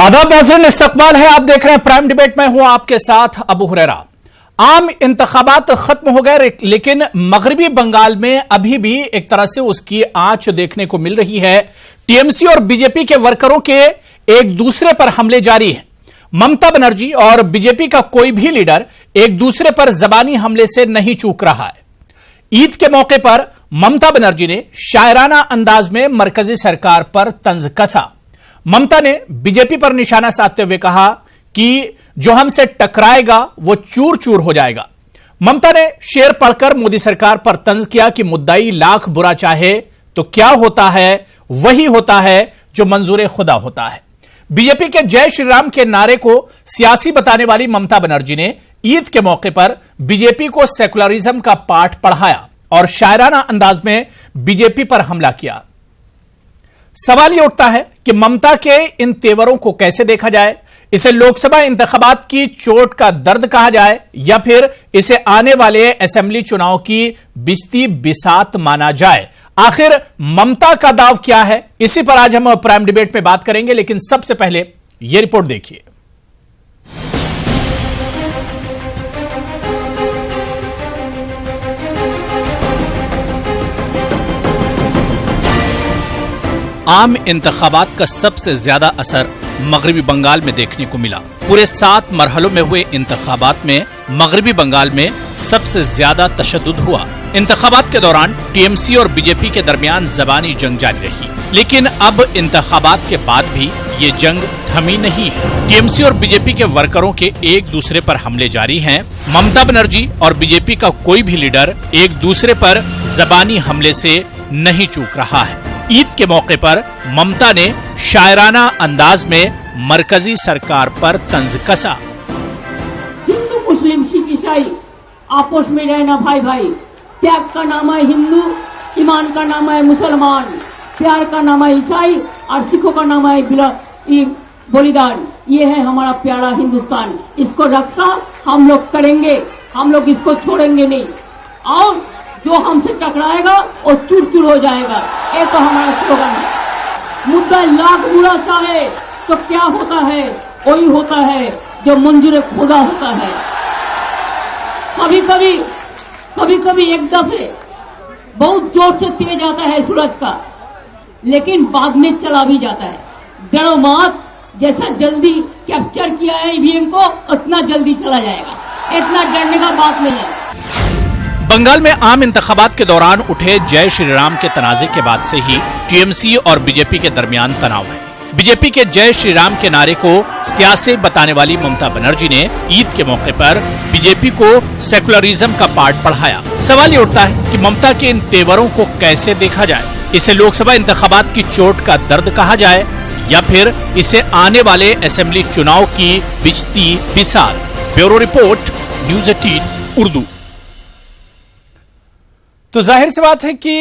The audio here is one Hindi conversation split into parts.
आदाब नाज़रीन, इस्तकबाल है। आप देख रहे हैं प्राइम डिबेट में हूं आपके साथ अबू हुरैरा। आम इंतखाबात खत्म हो गए, लेकिन मगरबी बंगाल में अभी भी एक तरह से उसकी आंच देखने को मिल रही है। टीएमसी और बीजेपी के वर्करों के एक दूसरे पर हमले जारी हैं। ममता बनर्जी और बीजेपी का कोई भी लीडर एक दूसरे पर जबानी हमले से नहीं चूक रहा है। ईद के मौके पर ममता बनर्जी ने शायराना अंदाज में मरकजी सरकार पर तंज कसा। ममता ने बीजेपी पर निशाना साधते हुए कहा कि जो हमसे टकराएगा वो चूर चूर हो जाएगा। ममता ने शेर पढ़कर मोदी सरकार पर तंज किया कि मुद्दाई लाख बुरा चाहे तो क्या होता है, वही होता है जो मंजूर खुदा होता है। बीजेपी के जय श्री राम के नारे को सियासी बताने वाली ममता बनर्जी ने ईद के मौके पर बीजेपी को सेकुलरिज्म का पाठ पढ़ाया और शायराना अंदाज में बीजेपी पर हमला किया। सवाल यह उठता है कि ममता के इन तेवरों को कैसे देखा जाए। इसे लोकसभा इंतखाबात की चोट का दर्द कहा जाए या फिर इसे आने वाले असेंबली चुनाव की बिस्ती बिसात माना जाए। आखिर ममता का दाव क्या है, इसी पर आज हम प्राइम डिबेट में बात करेंगे। लेकिन सबसे पहले यह रिपोर्ट देखिए। आम इंतखाबात का सबसे ज्यादा असर मगरबी बंगाल में देखने को मिला। पूरे 7 मरहलों में हुए इंतखाबात में मगरबी बंगाल में सबसे ज्यादा तशद्दुद हुआ। इंतखाबात के दौरान टीएमसी और बीजेपी के दरमियान जबानी जंग जारी रही, लेकिन अब इंतखाबात के बाद भी ये जंग थमी नहीं है। टीएमसी और बीजेपी के वर्करों के एक दूसरे पर हमले जारी हैं। ममता बनर्जी और बीजेपी का कोई भी लीडर एक दूसरे पर जबानी हमले से नहीं चूक रहा है। ईद के मौके पर ममता ने शायराना अंदाज में मरकजी सरकार पर तंज कसा। हिंदू मुस्लिम सिख ईसाई आपस में रहना भाई भाई। त्याग का नाम है हिंदू, ईमान का नाम है मुसलमान, प्यार का नाम है ईसाई और सिखों का नाम है बलिदान। ये है हमारा प्यारा हिंदुस्तान। इसको रक्षा हम लोग करेंगे, हम लोग इसको छोड़ेंगे नहीं। और जो हमसे टकराएगा वो चूर चूर हो जाएगा, ये तो हमारा स्लोगन है। मुद्दा लाख बुरा चाहे तो क्या होता है, वही होता है जो मंजूर खुदा होता है। कभी कभी एक दफे बहुत जोर से तेज आता है सूरज का, लेकिन बाद में चला भी जाता है। डरो मत, जैसा जल्दी कैप्चर किया है ईवीएम को उतना जल्दी चला जाएगा। इतना डरने का बात नहीं है। बंगाल में आम इंतखाबात के दौरान उठे जय श्री राम के तनाजे के बाद से ही टीएमसी और बीजेपी के दरमियान तनाव है। बीजेपी के जय श्री राम के नारे को सियासी बताने वाली ममता बनर्जी ने ईद के मौके पर बीजेपी को सेकुलरिज्म का पाठ पढ़ाया। सवाल ये उठता है कि ममता के इन तेवरों को कैसे देखा जाए। इसे लोकसभा इंतखाबात की चोट का दर्द कहा जाए या फिर इसे आने वाले असेंबली चुनाव की बिजती बिसात। Bureau report, news 18 Urdu. तो जाहिर सी बात है कि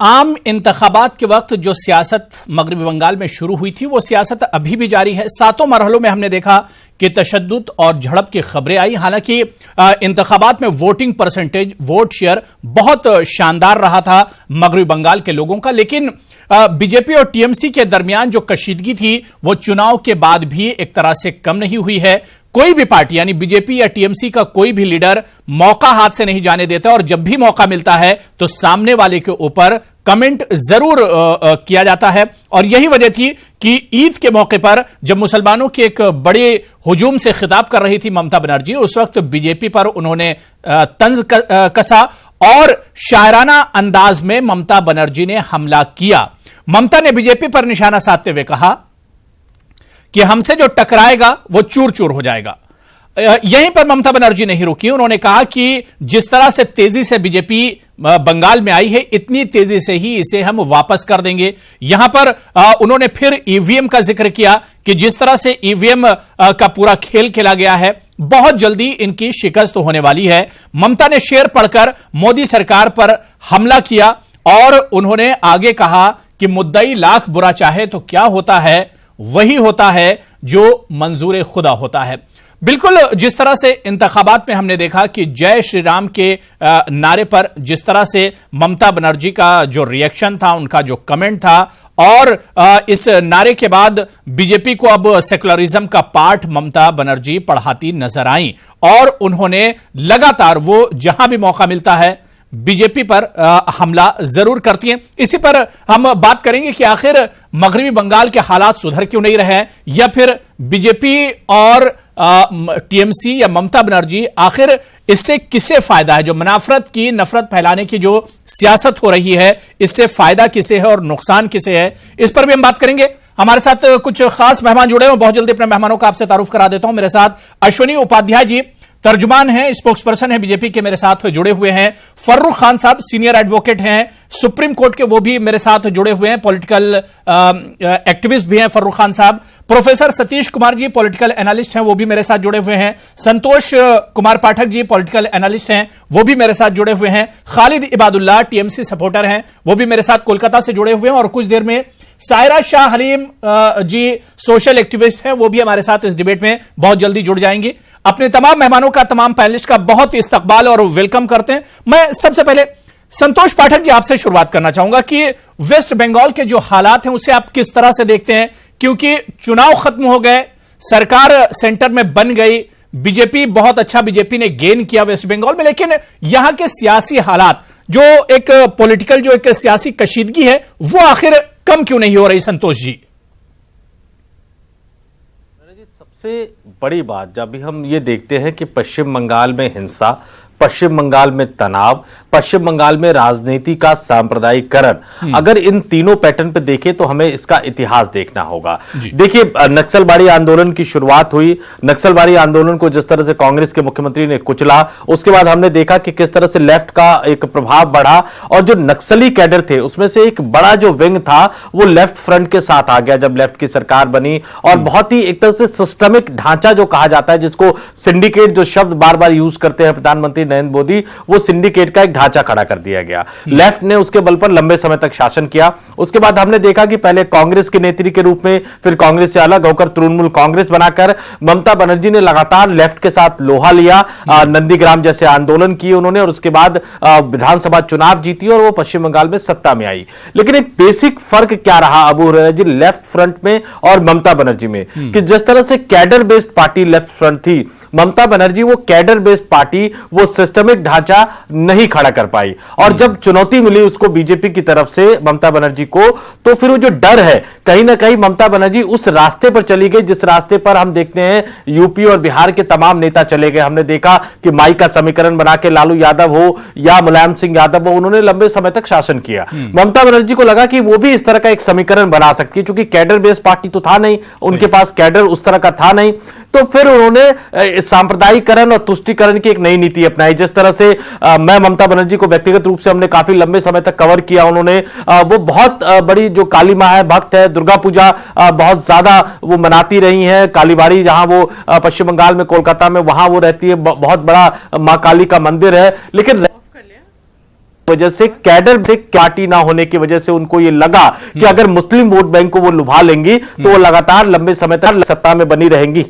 आम इंतखाबात के वक्त जो सियासत मगरबी बंगाल में शुरू हुई थी वो सियासत अभी भी जारी है। 7 मरहलों में हमने देखा कि तशद्दुद और झड़प की खबरें आई। हालांकि इंतखाबात में वोटिंग परसेंटेज, वोट शेयर बहुत शानदार रहा था मगरबी बंगाल के लोगों का, लेकिन बीजेपी और टीएमसी के दरमियान जो कशीदगी थी वो चुनाव के बाद भी एक तरह से कम नहीं हुई है। कोई भी पार्टी यानी बीजेपी या टीएमसी का कोई भी लीडर मौका हाथ से नहीं जाने देता और जब भी मौका मिलता है तो सामने वाले के ऊपर कमेंट जरूर किया जाता है। और यही वजह थी कि ईद के मौके पर जब मुसलमानों के एक बड़े हुजूम से खिताब कर रही थी ममता बनर्जी, उस वक्त बीजेपी पर उन्होंने तंज कसा और शायराना अंदाज में ममता बनर्जी ने हमला किया। ममता ने बीजेपी पर निशाना साधते हुए कहा कि हमसे जो टकराएगा वो चूर चूर हो जाएगा। यहीं पर ममता बनर्जी नहीं रुकी। उन्होंने कहा कि जिस तरह से तेजी से बीजेपी बंगाल में आई है, इतनी तेजी से ही इसे हम वापस कर देंगे। यहां पर उन्होंने फिर ईवीएम का जिक्र किया कि जिस तरह से ईवीएम का पूरा खेल खेला गया है, बहुत जल्दी इनकी शिकस्त होने वाली है। ममता ने शेर पढ़कर मोदी सरकार पर हमला किया और उन्होंने आगे कहा कि मुद्दाई लाख बुरा चाहे तो क्या होता है, वही होता है जो मंजूर खुदा होता है। बिल्कुल जिस तरह से इंतखाबात में हमने देखा कि जय श्री राम के नारे पर जिस तरह से ममता बनर्जी का जो रिएक्शन था, उनका जो कमेंट था और इस नारे के बाद बीजेपी को अब सेकुलरिज्म का पाठ ममता बनर्जी पढ़ाती नजर आई और उन्होंने लगातार वो जहां भी मौका मिलता है बीजेपी पर हमला जरूर करती हैं। इसी पर हम बात करेंगे कि आखिर मगरबी बंगाल के हालात सुधर क्यों नहीं रहे हैं, या फिर बीजेपी और टीएमसी या ममता बनर्जी आखिर इससे किसे फायदा है। जो मुनाफरत की, नफरत फैलाने की जो सियासत हो रही है, इससे फायदा किसे है और नुकसान किसे है, इस पर भी हम बात करेंगे। हमारे साथ कुछ खास मेहमान जुड़े हैं, बहुत जल्दी अपने मेहमानों का आपसे तारुफ करा देता हूं। मेरे साथ अश्विनी उपाध्याय जी तर्जुमान हैं, स्पोक्स पर्सन है बीजेपी के, मेरे साथ जुड़े हुए हैं। फर्रुख खान साहब सीनियर एडवोकेट हैं, सुप्रीम कोर्ट के, वो भी मेरे साथ जुड़े हुए हैं, पॉलिटिकल एक्टिविस्ट भी हैं फर्रुख खान साहब। Professor Satish Kumar ji political analyst हैं, वो भी मेरे साथ जुड़े हुए हैं। संतोष कुमार पाठक जी पॉलिटिकल एनालिस्ट हैं, वो भी मेरे साथ जुड़े हुए हैं। खालिद इबादुल्लाह टीएमसी सपोर्टर हैं, वो भी मेरे साथ कोलकाता से जुड़े हुए हैं। और कुछ देर में सायरा शाह हलीम जी सोशल एक्टिविस्ट हैं, वो भी हमारे साथ इस डिबेट में बहुत जल्दी जुड़ जाएंगी। अपने तमाम मेहमानों का, तमाम पैनलिस्ट का बहुत इस्तकबाल और वेलकम करते हैं। मैं सबसे पहले संतोष पाठक जी आपसे शुरुआत करना चाहूंगा कि वेस्ट बंगाल के जो हालात हैं उसे आप किस तरह से देखते हैं, क्योंकि चुनाव खत्म हो गए, सरकार सेंटर में बन गई, बीजेपी बहुत अच्छा, बीजेपी ने गेन किया वेस्ट बंगाल में, लेकिन यहां के सियासी हालात, जो एक पॉलिटिकल, जो एक सियासी कशीदगी है, वो आखिर कम क्यों नहीं हो रही संतोष जी? सबसे बड़ी बात जब भी हम ये देखते हैं कि पश्चिम बंगाल में हिंसा, पश्चिम बंगाल में तनाव, पश्चिम बंगाल में राजनीति का सांप्रदायिकरण, अगर इन तीनों पैटर्न पे देखें तो हमें इसका इतिहास देखना होगा। देखिए, नक्सलबाड़ी आंदोलन की शुरुआत हुई, नक्सलबाड़ी आंदोलन को जिस तरह से कांग्रेस के मुख्यमंत्री ने कुचला, उसके बाद हमने देखा कि किस तरह से लेफ्ट का एक प्रभाव बढ़ा और जो नक्सली कैडर थे उसमें से एक बड़ा जो विंग था वो लेफ्ट फ्रंट के साथ आ गया जब लेफ्ट की सरकार बनी। और बहुत ही एक तरह से सिस्टमिक ढांचा जो कहा जाता है, जिसको सिंडिकेट, जो शब्द बार बार यूज करते हैं प्रधानमंत्री नरेंद्र मोदी, वो सिंडिकेट का एक ढांचा खड़ा कर दिया गया। लेफ्ट ने उसके बल पर लंबे समय तक शासन किया। उसके बाद हमने देखा कि पहले कांग्रेस के नेत्री के रूप में, फिर कांग्रेस से अलग होकर तृणमूल कांग्रेस बनाकर ममता बनर्जी ने लगातार लेफ्ट के साथ लोहा लिया, नंदीग्राम जैसे आंदोलन किए उन्होंने, और उसके बाद विधानसभा चुनाव जीती और वो पश्चिम बंगाल में सत्ता में आई। लेकिन एक बेसिक फर्क क्या रहा अबू हुरैरा जी लेफ्ट फ्रंट में और ममता बनर्जी में, कि जिस तरह से cadre based party left front थी, ममता बनर्जी वो कैडर बेस्ड पार्टी, वो सिस्टमिक ढांचा नहीं खड़ा कर पाई। और जब चुनौती मिली उसको बीजेपी की तरफ से ममता बनर्जी को, तो फिर वो जो डर है, कहीं ना कहीं ममता बनर्जी उस रास्ते पर चली गई जिस रास्ते पर हम देखते हैं यूपी और बिहार के तमाम नेता चले गए। हमने देखा कि माई का समीकरण बना के लालू यादव हो या मुलायम सिंह यादव हो, उन्होंने लंबे समय तक शासन किया। ममता बनर्जी को लगा कि वो भी इस तरह का एक समीकरण बना सकती है, क्योंकि कैडर बेस्ड पार्टी तो था नहीं, उनके पास कैडर उस तरह का था नहीं। तो फिर उन्होंने सांप्रदायिकरण और तुष्टीकरण की एक नई नीति अपनाई। जिस तरह से मैं ममता बनर्जी को व्यक्तिगत रूप से हमने काफी लंबे समय तक कवर किया, उन्होंने वो बहुत बड़ी जो काली मां है भक्त है, दुर्गा पूजा बहुत ज्यादा वो मनाती रही हैं। कालीबाड़ी जहां वो पश्चिम बंगाल में कोलकाता में वहां वो रहती है, बहुत बड़ा मां काली का मंदिर है। लेकिन वजह से कैडर से पार्टी ना होने की वजह से उनको ये लगा कि अगर मुस्लिम वोट बैंक को वो लुभा लेंगी तो वो लगातार लंबे समय तक सत्ता में बनी रहेंगी।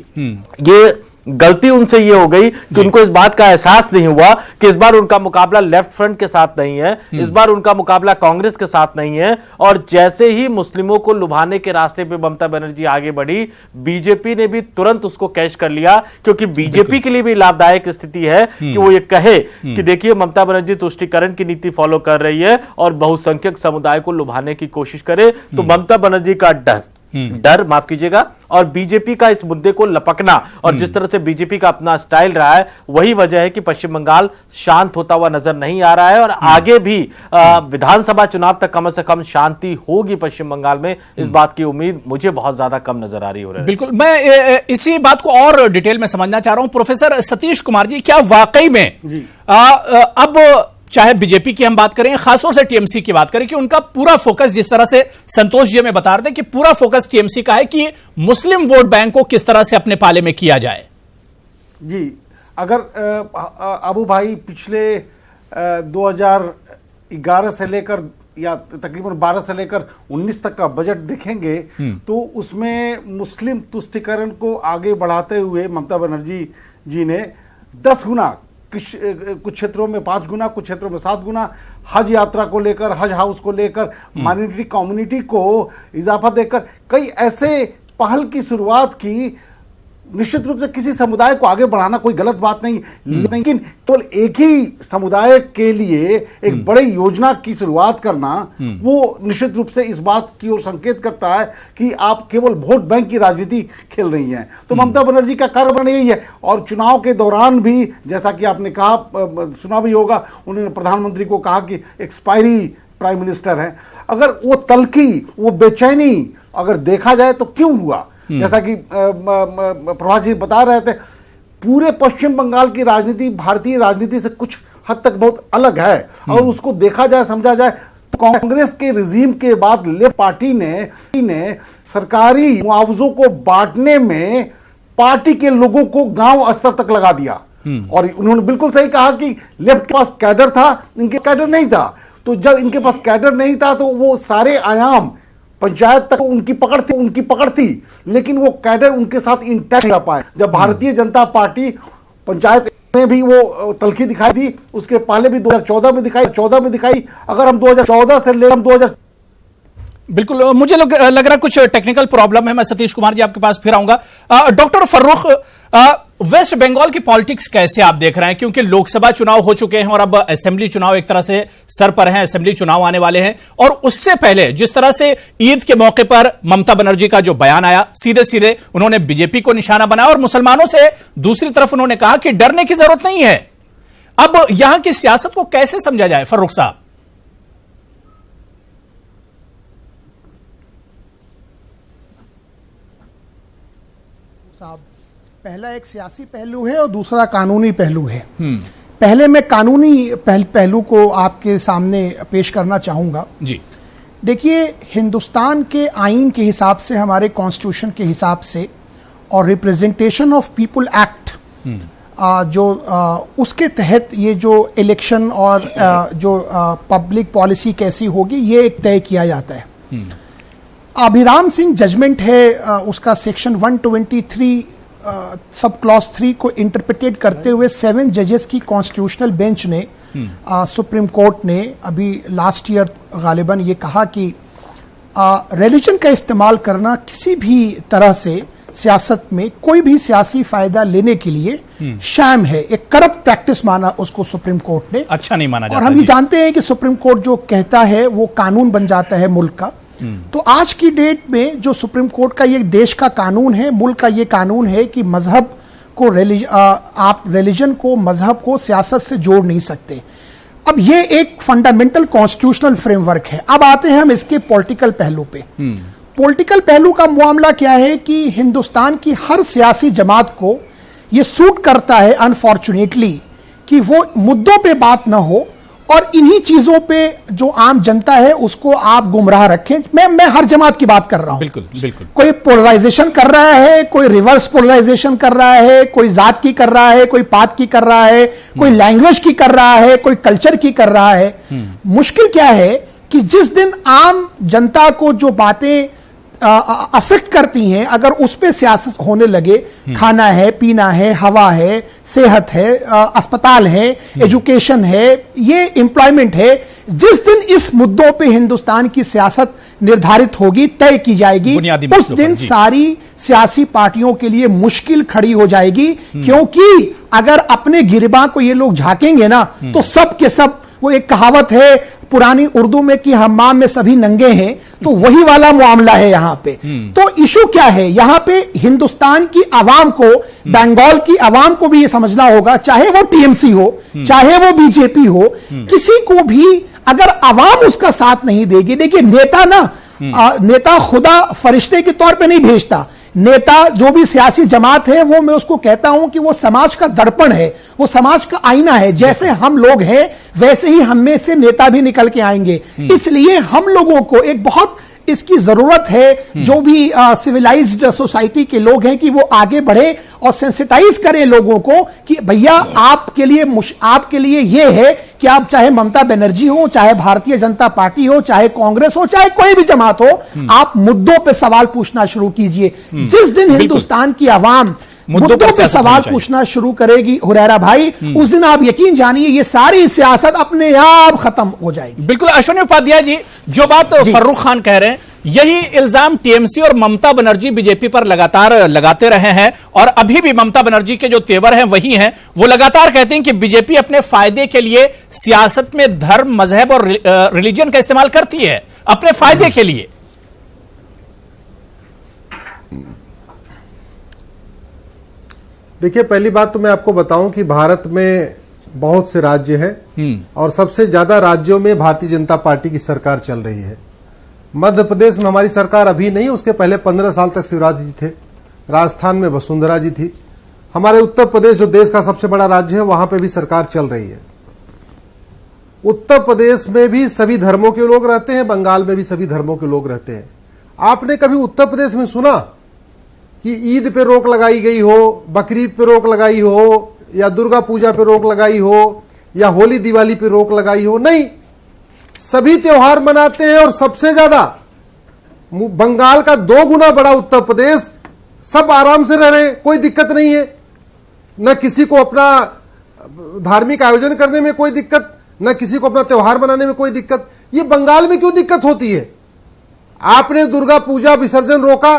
ये गलती उनसे ये हो गई कि उनको इस बात का एहसास नहीं हुआ कि इस बार उनका मुकाबला लेफ्ट फ्रंट के साथ नहीं है, इस बार उनका मुकाबला कांग्रेस के साथ नहीं है। और जैसे ही मुस्लिमों को लुभाने के रास्ते पे ममता बनर्जी आगे बढ़ी, बीजेपी ने भी तुरंत उसको कैच कर लिया, क्योंकि बीजेपी के लिए भी लाभदायक स्थिति है कि वो ये कहे कि देखिए ममता बनर्जी तुष्टीकरण की नीति फॉलो कर रही है और बहुसंख्यक समुदाय को लुभाने की कोशिश करे। तो ममता बनर्जी का डर माफ कीजिएगा, और बीजेपी का इस मुद्दे को लपकना, और जिस तरह से बीजेपी का अपना स्टाइल रहा है, वही वजह है कि पश्चिम बंगाल शांत होता हुआ नजर नहीं आ रहा है। और आगे भी विधानसभा चुनाव तक कम से कम शांति होगी पश्चिम बंगाल में, इस बात की उम्मीद मुझे बहुत ज्यादा कम नजर आ रही है। बिल्कुल, मैं इसी बात को और डिटेल में समझना चाह रहा हूं। प्रोफेसर सतीश कुमार जी, क्या वाकई में अब चाहे बीजेपी की हम बात करें, खासतौर से टीएमसी की बात करें, कि उनका पूरा फोकस, जिस तरह से संतोष जी हमें बता रहे थे कि पूरा फोकस टीएमसी का है कि मुस्लिम वोट बैंक को किस तरह से अपने पाले में किया जाए? जी, अगर अबू भाई पिछले 2011 से लेकर या तकरीबन 12 से लेकर 19 तक का बजट देखेंगे तो उसमें मुस्लिम तुष्टीकरण को आगे बढ़ाते हुए ममता बनर्जी जी ने 10 गुना कुछ क्षेत्रों में 5 गुना, कुछ क्षेत्रों में 7 गुना, हज यात्रा को लेकर, हज हाउस को लेकर, माइनॉरिटी कम्युनिटी को इजाफा देकर कई ऐसे पहल की शुरुआत की। निश्चित रूप से किसी समुदाय को आगे बढ़ाना कोई गलत बात नहीं, लेकिन केवल एक ही समुदाय के लिए एक बड़ी योजना की शुरुआत करना वो निश्चित रूप से इस बात की ओर संकेत करता है कि आप केवल वोट बैंक की राजनीति खेल रही हैं। तो ममता बनर्जी का कार्य यही है। और चुनाव के दौरान भी जैसा कि आपने कहा, सुना भी होगा, उन्होंने प्रधानमंत्री को कहा कि एक्सपायरी प्राइम मिनिस्टर है। अगर वो तल्खी, वो बेचैनी अगर देखा जाए तो क्यों हुआ, जैसा कि प्रभात जी बता रहे थे, पूरे पश्चिम बंगाल की राजनीति भारतीय राजनीति से कुछ हद तक बहुत अलग है। और उसको देखा जाए, समझा जाए, कांग्रेस के रिजीम के बाद लेफ्ट पार्टी ने सरकारी मुआवजों को बांटने में पार्टी के लोगों को गांव स्तर तक लगा दिया। और उन्होंने बिल्कुल सही कहा कि लेफ्ट के पास कैडर था, इनके कैडर नहीं था। तो जब इनके पास कैडर नहीं था तो वो सारे आयाम पंचायत तक उनकी पकड़ थी, लेकिन वो कैडर उनके साथ इंटैक्ट नहीं रह पाए। जब भारतीय जनता पार्टी पंचायत में भी वो तल्खी दिखाई दी, उसके पहले भी 2014 में दिखाई। अगर हम 2014 से लेकर 2000 बिल्कुल, मुझे लग रहा है कुछ टेक्निकल प्रॉब्लम है। मैं सतीश कुमार जी आपके पास फिर आऊंगा। डॉक्टर फर्रुख, वेस्ट बंगाल की पॉलिटिक्स कैसे आप देख रहे हैं, क्योंकि लोकसभा चुनाव हो चुके हैं और अब असेंबली चुनाव एक तरह से सर पर हैं, असेंबली चुनाव आने वाले हैं। और उससे पहले जिस तरह से ईद के मौके पर ममता बनर्जी का जो बयान आया, सीधे सीधे उन्होंने बीजेपी को निशाना बनाया और मुसलमानों से दूसरी तरफ उन्होंने कहा कि डरने की जरूरत नहीं है। अब यहां की सियासत को कैसे समझा जाए फर्रुख साहब? पहला एक सियासी पहलू है और दूसरा कानूनी पहलू है। पहले मैं कानूनी पहलू को आपके सामने पेश करना चाहूंगा। जी देखिए, हिंदुस्तान के आईन के हिसाब से, हमारे कॉन्स्टिट्यूशन के हिसाब से और रिप्रेजेंटेशन ऑफ पीपल एक्ट उसके तहत ये जो इलेक्शन और जो पब्लिक पॉलिसी कैसी होगी ये एक तय किया जाता है। अभिराम सिंह जजमेंट है, उसका सेक्शन 123 सब क्लॉज 3 को इंटरप्रिटेट करते हुए 7 जजेस की कॉन्स्टिट्यूशनल बेंच ने, सुप्रीम कोर्ट ने अभी लास्ट ईयर गालिबन ये कहा कि रिलीजन का इस्तेमाल करना किसी भी तरह से सियासत में कोई भी सियासी फायदा लेने के लिए शैम है, एक करप्ट प्रैक्टिस माना उसको सुप्रीम कोर्ट ने। अच्छा नहीं माना जाता। और हम ये जानते हैं कि सुप्रीम कोर्ट जो कहता है वो कानून बन जाता है मुल्क का। तो आज की डेट में जो सुप्रीम कोर्ट का ये देश का कानून है, मुल्क का ये कानून है कि मजहब को आप रिलीजन को, मजहब को सियासत से जोड़ नहीं सकते। अब ये एक फंडामेंटल कॉन्स्टिट्यूशनल फ्रेमवर्क है। अब आते हैं हम इसके पॉलिटिकल पहलू पे। पॉलिटिकल पहलू का मामला क्या है कि हिंदुस्तान की हर सियासी जमात को ये सूट करता है अनफॉर्चुनेटली कि वो मुद्दों पे बात ना हो और इन्हीं चीजों पे जो आम जनता है उसको आप गुमराह रखें। मैं हर जमात की बात कर रहा हूं। बिल्कुल बिल्कुल। कोई पोलराइजेशन कर रहा है, कोई रिवर्स पोलराइजेशन कर रहा है, कोई जात की कर रहा है, कोई पात की कर रहा है, कोई लैंग्वेज की कर रहा है, कोई कल्चर की कर रहा है। मुश्किल क्या है कि जिस दिन आम जनता को जो बातें अफेक्ट करती हैं, अगर उस पे सियासत होने लगे, खाना है, पीना है, हवा है, सेहत है, अस्पताल है, एजुकेशन है, ये एम्प्लॉयमेंट है, जिस दिन इस मुद्दों पे हिंदुस्तान की सियासत निर्धारित होगी, तय की जाएगी, उस दिन सारी सियासी पार्टियों के लिए मुश्किल खड़ी हो जाएगी। क्योंकि अगर अपने गिरबां को ये लोग झांकेंगे ना तो सब के सब, वो एक कहावत है पुरानी उर्दू में कि हम्माम में सभी नंगे हैं, तो वही वाला मामला है यहां पे। तो इशू क्या है यहां पे? हिंदुस्तान की आवाम को, बंगाल की आवाम को भी ये समझना होगा, चाहे वो टीएमसी हो, चाहे वो बीजेपी हो, किसी को भी अगर आवाम उसका साथ नहीं देगी। देखिए, नेता ना नेता खुदा फरिश्ते के तौर पे नहीं भेजता। नेता जो भी सियासी जमात है वो मैं उसको कहता हूं कि वो समाज का दर्पण है, वो समाज का आईना है। जैसे हम लोग हैं वैसे ही हम में से नेता भी निकल के आएंगे। इसलिए हम लोगों को एक बहुत इसकी जरूरत है, जो भी सिविलाइज्ड सोसाइटी के लोग हैं, कि वो आगे बढ़े और सेंसिटाइज करें लोगों को कि भैया आपके लिए ये है कि आप चाहे ममता बनर्जी हो, चाहे भारतीय जनता पार्टी हो, चाहे कांग्रेस हो, चाहे कोई भी जमात हो, आप मुद्दों पे सवाल पूछना शुरू कीजिए। जिस दिन हिंदुस्तान की आवाम मुद्दों पर सियासत सवाल होनी चाहिए। पूछना शुरू करेगी हुरैरा भाई, उस दिन आप यकीन जानिए ये सारी सियासत अपने आप खत्म हो जाएगी। बिल्कुल अश्विनी उपाध्याय जी, जो बात फर्रुख खान कह रहे हैं, यही इल्जाम टीएमसी और ममता बनर्जी बीजेपी पर लगातार लगाते रहे हैं, और अभी भी ममता बनर्जी के जो तेवर हैं वही हैं। वो लगातार कहते हैं कि बीजेपी अपने फायदे के लिए सियासत में धर्म, मजहब और रिलीजन का इस्तेमाल करती है अपने फायदे के लिए। देखिए, पहली बात तो मैं आपको बताऊं कि भारत में बहुत से राज्य हैं और सबसे ज्यादा राज्यों में भारतीय जनता पार्टी की सरकार चल रही है। मध्य प्रदेश में हमारी सरकार अभी नहीं, उसके पहले 15 साल तक शिवराज जी थे। राजस्थान में वसुंधरा जी थी। हमारे उत्तर प्रदेश जो देश का सबसे बड़ा राज्य है, वहां पे भी सरकार चल रही है। उत्तर प्रदेश में भी सभी धर्मों के लोग रहते हैं, बंगाल में भी सभी धर्मों के लोग रहते हैं। आपने कभी उत्तर प्रदेश में सुना कि ईद पे रोक लगाई गई हो, बकरीद पे रोक लगाई हो, या दुर्गा पूजा पे रोक लगाई हो, या होली दिवाली पे रोक लगाई हो? नहीं, सभी त्योहार मनाते हैं। और सबसे ज्यादा बंगाल का 2 गुना बड़ा उत्तर प्रदेश, सब आराम से रह रहे हैं, कोई दिक्कत नहीं है। न किसी को अपना धार्मिक आयोजन करने में कोई दिक्कत, न किसी को अपना त्योहार मनाने में कोई दिक्कत। ये बंगाल में क्यों दिक्कत होती है? आपने दुर्गा पूजा विसर्जन रोका,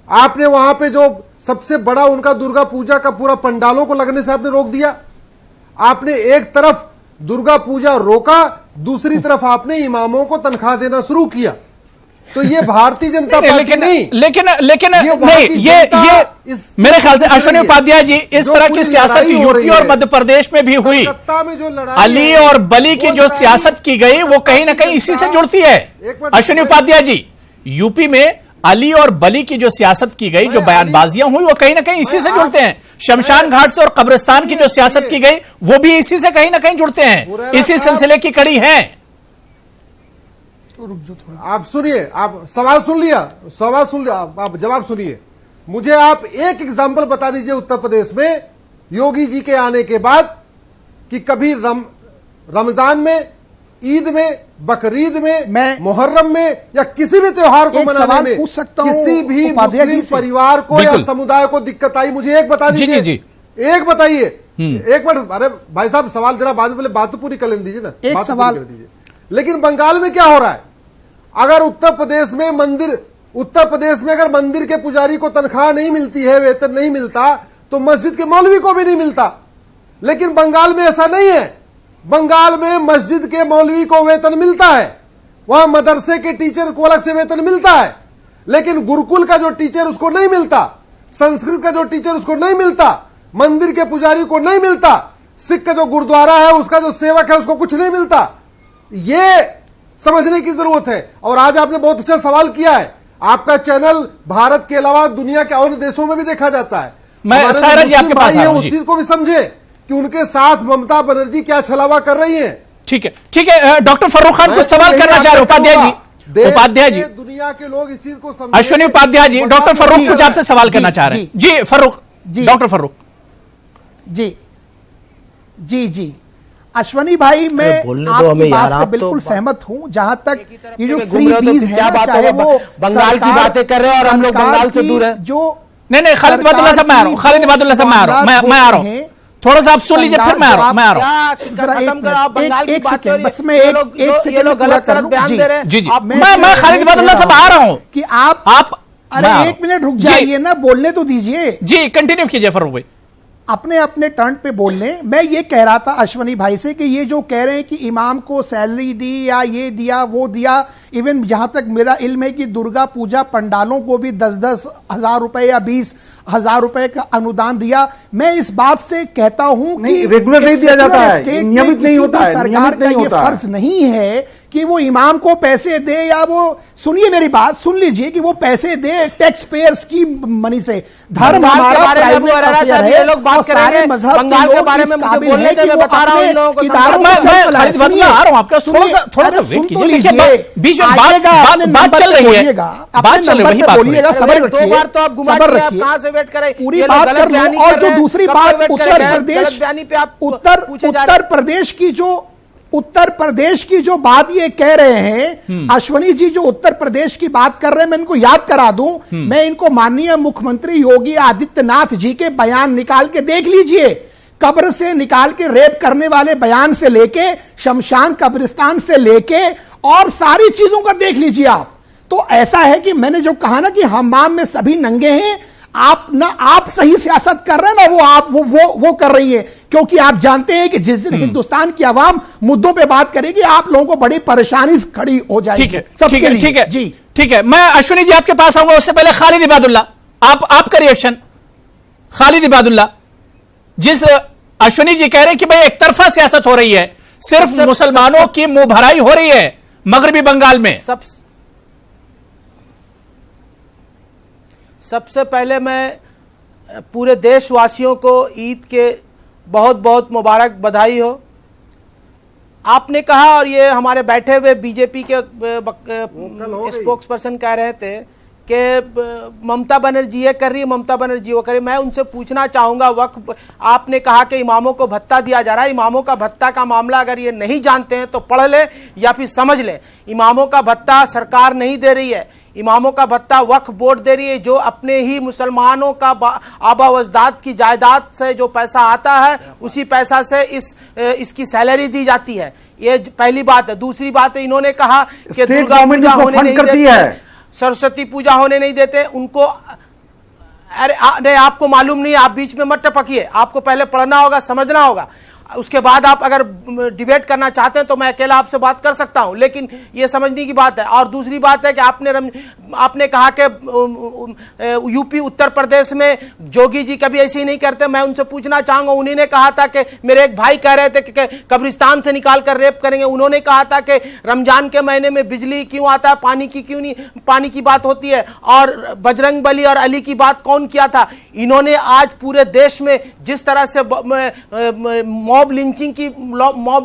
आपने वहां पे जो सबसे बड़ा उनका दुर्गा पूजा का पूरा पंडालों को लगने से आपने रोक दिया। आपने एक तरफ दुर्गा पूजा रोका, दूसरी तरफ आपने इमामों को तनख्वाह देना शुरू किया। तो ये भारतीय जनता पार्टी नहीं, लेकिन ये मेरे ख्याल से अश्विनी उपाध्याय जी, इस तरह की सियासत यूपी और मध्य प्रदेश में भी हुई। में जो लड़ाई अली और बली की जो सियासत की गई वो कहीं ना कहीं इसी से जुड़ती है। अश्विनी उपाध्याय जी, यूपी में अली और बली की जो सियासत की गई, जो बयानबाजियां हुई, वो कहीं ना कहीं इसी से जुड़ते हैं। शमशान घाट से और कब्रिस्तान की जो सियासत की गई, वो भी इसी से कहीं ना कहीं जुड़ते हैं, इसी सिलसिले की कड़ी है। आप सुनिए, आप सवाल सुन लिया, आप जवाब सुनिए। मुझे आप एक एग्जाम्पल बता दीजिए उत्तर प्रदेश में योगी जी के आने के बाद कि कभी रमजान में, ईद में, बकरीद में, मुहर्रम में, या किसी भी त्योहार को मनाने में किसी भी मुस्लिम परिवार को या समुदाय को दिक्कत आई? मुझे एक बता दीजिए। जी। एक बताइए। एक मिनट, अरे भाई साहब, सवाल जरा बाद में, पहले बात तो पूरी कर लेने दीजिए ना, एक सवाल कर दीजिए। लेकिन बंगाल में क्या हो रहा है? अगर उत्तर प्रदेश में अगर मंदिर के पुजारी को तनख्वाह नहीं मिलती है, वेतन नहीं मिलता, तो मस्जिद के मौलवी को भी नहीं मिलता। लेकिन बंगाल में ऐसा नहीं है। बंगाल में मस्जिद के मौलवी को वेतन मिलता है, वहां मदरसे के टीचर को अलग से वेतन मिलता है, लेकिन गुरुकुल का जो टीचर उसको नहीं मिलता, संस्कृत का जो टीचर उसको नहीं मिलता, मंदिर के पुजारी को नहीं मिलता, सिख का जो गुरुद्वारा है उसका जो सेवक है उसको कुछ नहीं मिलता। ये समझने की जरूरत है। और आज आपने बहुत अच्छा सवाल किया है। आपका चैनल भारत के अलावा दुनिया के और देशों में भी देखा जाता है। मैं सायरा जी आपके पास उस चीज को भी समझे कि उनके साथ ममता बनर्जी क्या छलावा कर रही है। ठीक है। डॉक्टर फर्रुख खान को सवाल करना चाह रहे उपाध्याय जी, दुनिया के लोग इस चीज को समझे। अश्विनी उपाध्याय जी, डॉक्टर फर्रुख कुछ आपसे सवाल करना चाह रहे हैं। जी फर्रुख जी, डॉक्टर फर्रुख जी। अश्विनी भाई, मैं आपकी बात से बिल्कुल सहमत हूं। जहां तक ये जो फ्री बीज है, चाहे वो बंगाल की बातें कर रहे हैं और हम लोग बंगाल से दूर है। जो नहीं, खालिद इबादुल्लाह साहब मैं आ रहा हूं, खालिद इबादुल्लाह साहब मैं आ रहा हूं। थोड़ा सा आप सुन लीजिए, फिर मैं आ रहा हूं। बस मैं एक सेकंड गलत बयान दे रहे हैं। जी, मैं खालिद इबादुल्लाह साहब आ रहा हूं कि आप अरे एक मिनट रुक जाइए ना, बोलने तो दीजिए। जी कंटिन्यू कीजिए फर्रुख भाई। अपने टर्न पे बोल लें। मैं ये कह रहा था अश्विनी भाई से कि ये जो कह रहे हैं कि इमाम को सैलरी दी या ये दिया वो दिया, इवन जहां तक मेरा इल्म है कि दुर्गा पूजा पंडालों को भी 10-10 हजार रुपए या 20 हजार रुपए का अनुदान दिया। मैं इस बात से कहता हूं कि रेगुलर नहीं दिया जाता है, नियमित नहीं होता है। सरकार का ये फर्ज नहीं है कि वो इमाम को पैसे दे, या वो, सुनिए मेरी बात, सुन लीजिए, कि वो पैसे दे टैक्स पेयर्स की मनी से। धर्म हमारा प्राइवेट अफेयर है, लोग बात करेंगे बंगाल के बारे में, मुझे बोलने दे, मैं बता रहा हूं इन लोगों को। थोड़ा सा वेट कीजिए, बीच में बात चल रही है, वही बात बोलिएगा, सबर रखिए, 2 बार तो आप घुमा दिए, आप कहां से वेट करें, पूरी बात कर लो। और जो दूसरी बात, उत्तर प्रदेश की जो उत्तर प्रदेश की जो बात ये कह रहे हैं अश्वनी जी, जो उत्तर प्रदेश की बात कर रहे हैं, मैं इनको याद करा दूं, मैं इनको माननीय मुख्यमंत्री योगी आदित्यनाथ जी के बयान निकाल के देख लीजिए। कब्र से निकाल के रेप करने वाले बयान से लेके, शमशान कब्रिस्तान से लेके और सारी चीजों का देख लीजिए आप। तो ऐसा है कि मैंने जो कहा ना कि हमाम में सभी नंगे हैं, आप सही सियासत कर रहे हैं ना, वो कर रही है, क्योंकि आप जानते हैं कि जिस दिन हिंदुस्तान की आवाम मुद्दों पे बात करेगी, आप लोगों को बड़ी परेशानी खड़ी हो जाएगी। ठीक है जी, ठीक है। मैं अश्विनी जी आपके पास आऊंगा, उससे पहले खालिद इबादुल्ला, आपका रिएक्शन। खालिद इबादुल्ला, जिस अश्विनी जी कह रहे हैं कि भाई एक तरफा सियासत हो रही है, सिर्फ मुसलमानों की मुंह भराई हो रही है मगरबी बंगाल में। सबसे पहले मैं पूरे देशवासियों को ईद के बहुत बहुत मुबारक बधाई हो। आपने कहा, और ये हमारे बैठे हुए बीजेपी के स्पोक्स पर्सन कह रहे थे कि ममता बनर्जी ये कर रही है, ममता बनर्जी वो कर रही है। मैं उनसे पूछना चाहूंगा, वक्फ आपने कहा कि इमामों को भत्ता दिया जा रहा है, इमामों का भत्ता का मामला अगर ये नहीं जानते हैं तो पढ़ लें या फिर समझ लें। इमामों का भत्ता सरकार नहीं दे रही है, इमामों का भत्ता वक्फ बोर्ड दे रही है, जो अपने ही मुसलमानों का आबावजदाद की जायदाद से जो पैसा आता है उसी पैसा से इसकी सैलरी दी जाती है। ये पहली बात है। दूसरी बात है, इन्होंने कहा कि दुर्गा पूजा होने नहीं देते, सरस्वती पूजा होने नहीं देते उनको। अरे आपको मालूम नहीं है, आप बीच में मत टपकिए, आपको पहले पढ़ना होगा, समझना होगा, उसके बाद आप अगर डिबेट करना चाहते हैं तो मैं अकेला आपसे बात कर सकता हूं, लेकिन ये समझने की बात है। और दूसरी बात है कि आपने कहा कि यूपी उत्तर प्रदेश में जोगी जी कभी ऐसे ही नहीं करते। मैं उनसे पूछना चाहूंगा, उन्होंने कहा था कि मेरे एक भाई कह रहे थे कि कब्रिस्तान से निकाल कर रेप करेंगे। उन्होंने कहा था कि रमजान के महीने में बिजली क्यों आता है, पानी की क्यों नहीं, पानी की बात होती है, और बजरंग बली और अली की बात कौन किया था। इन्होंने आज पूरे देश में जिस तरह से मॉब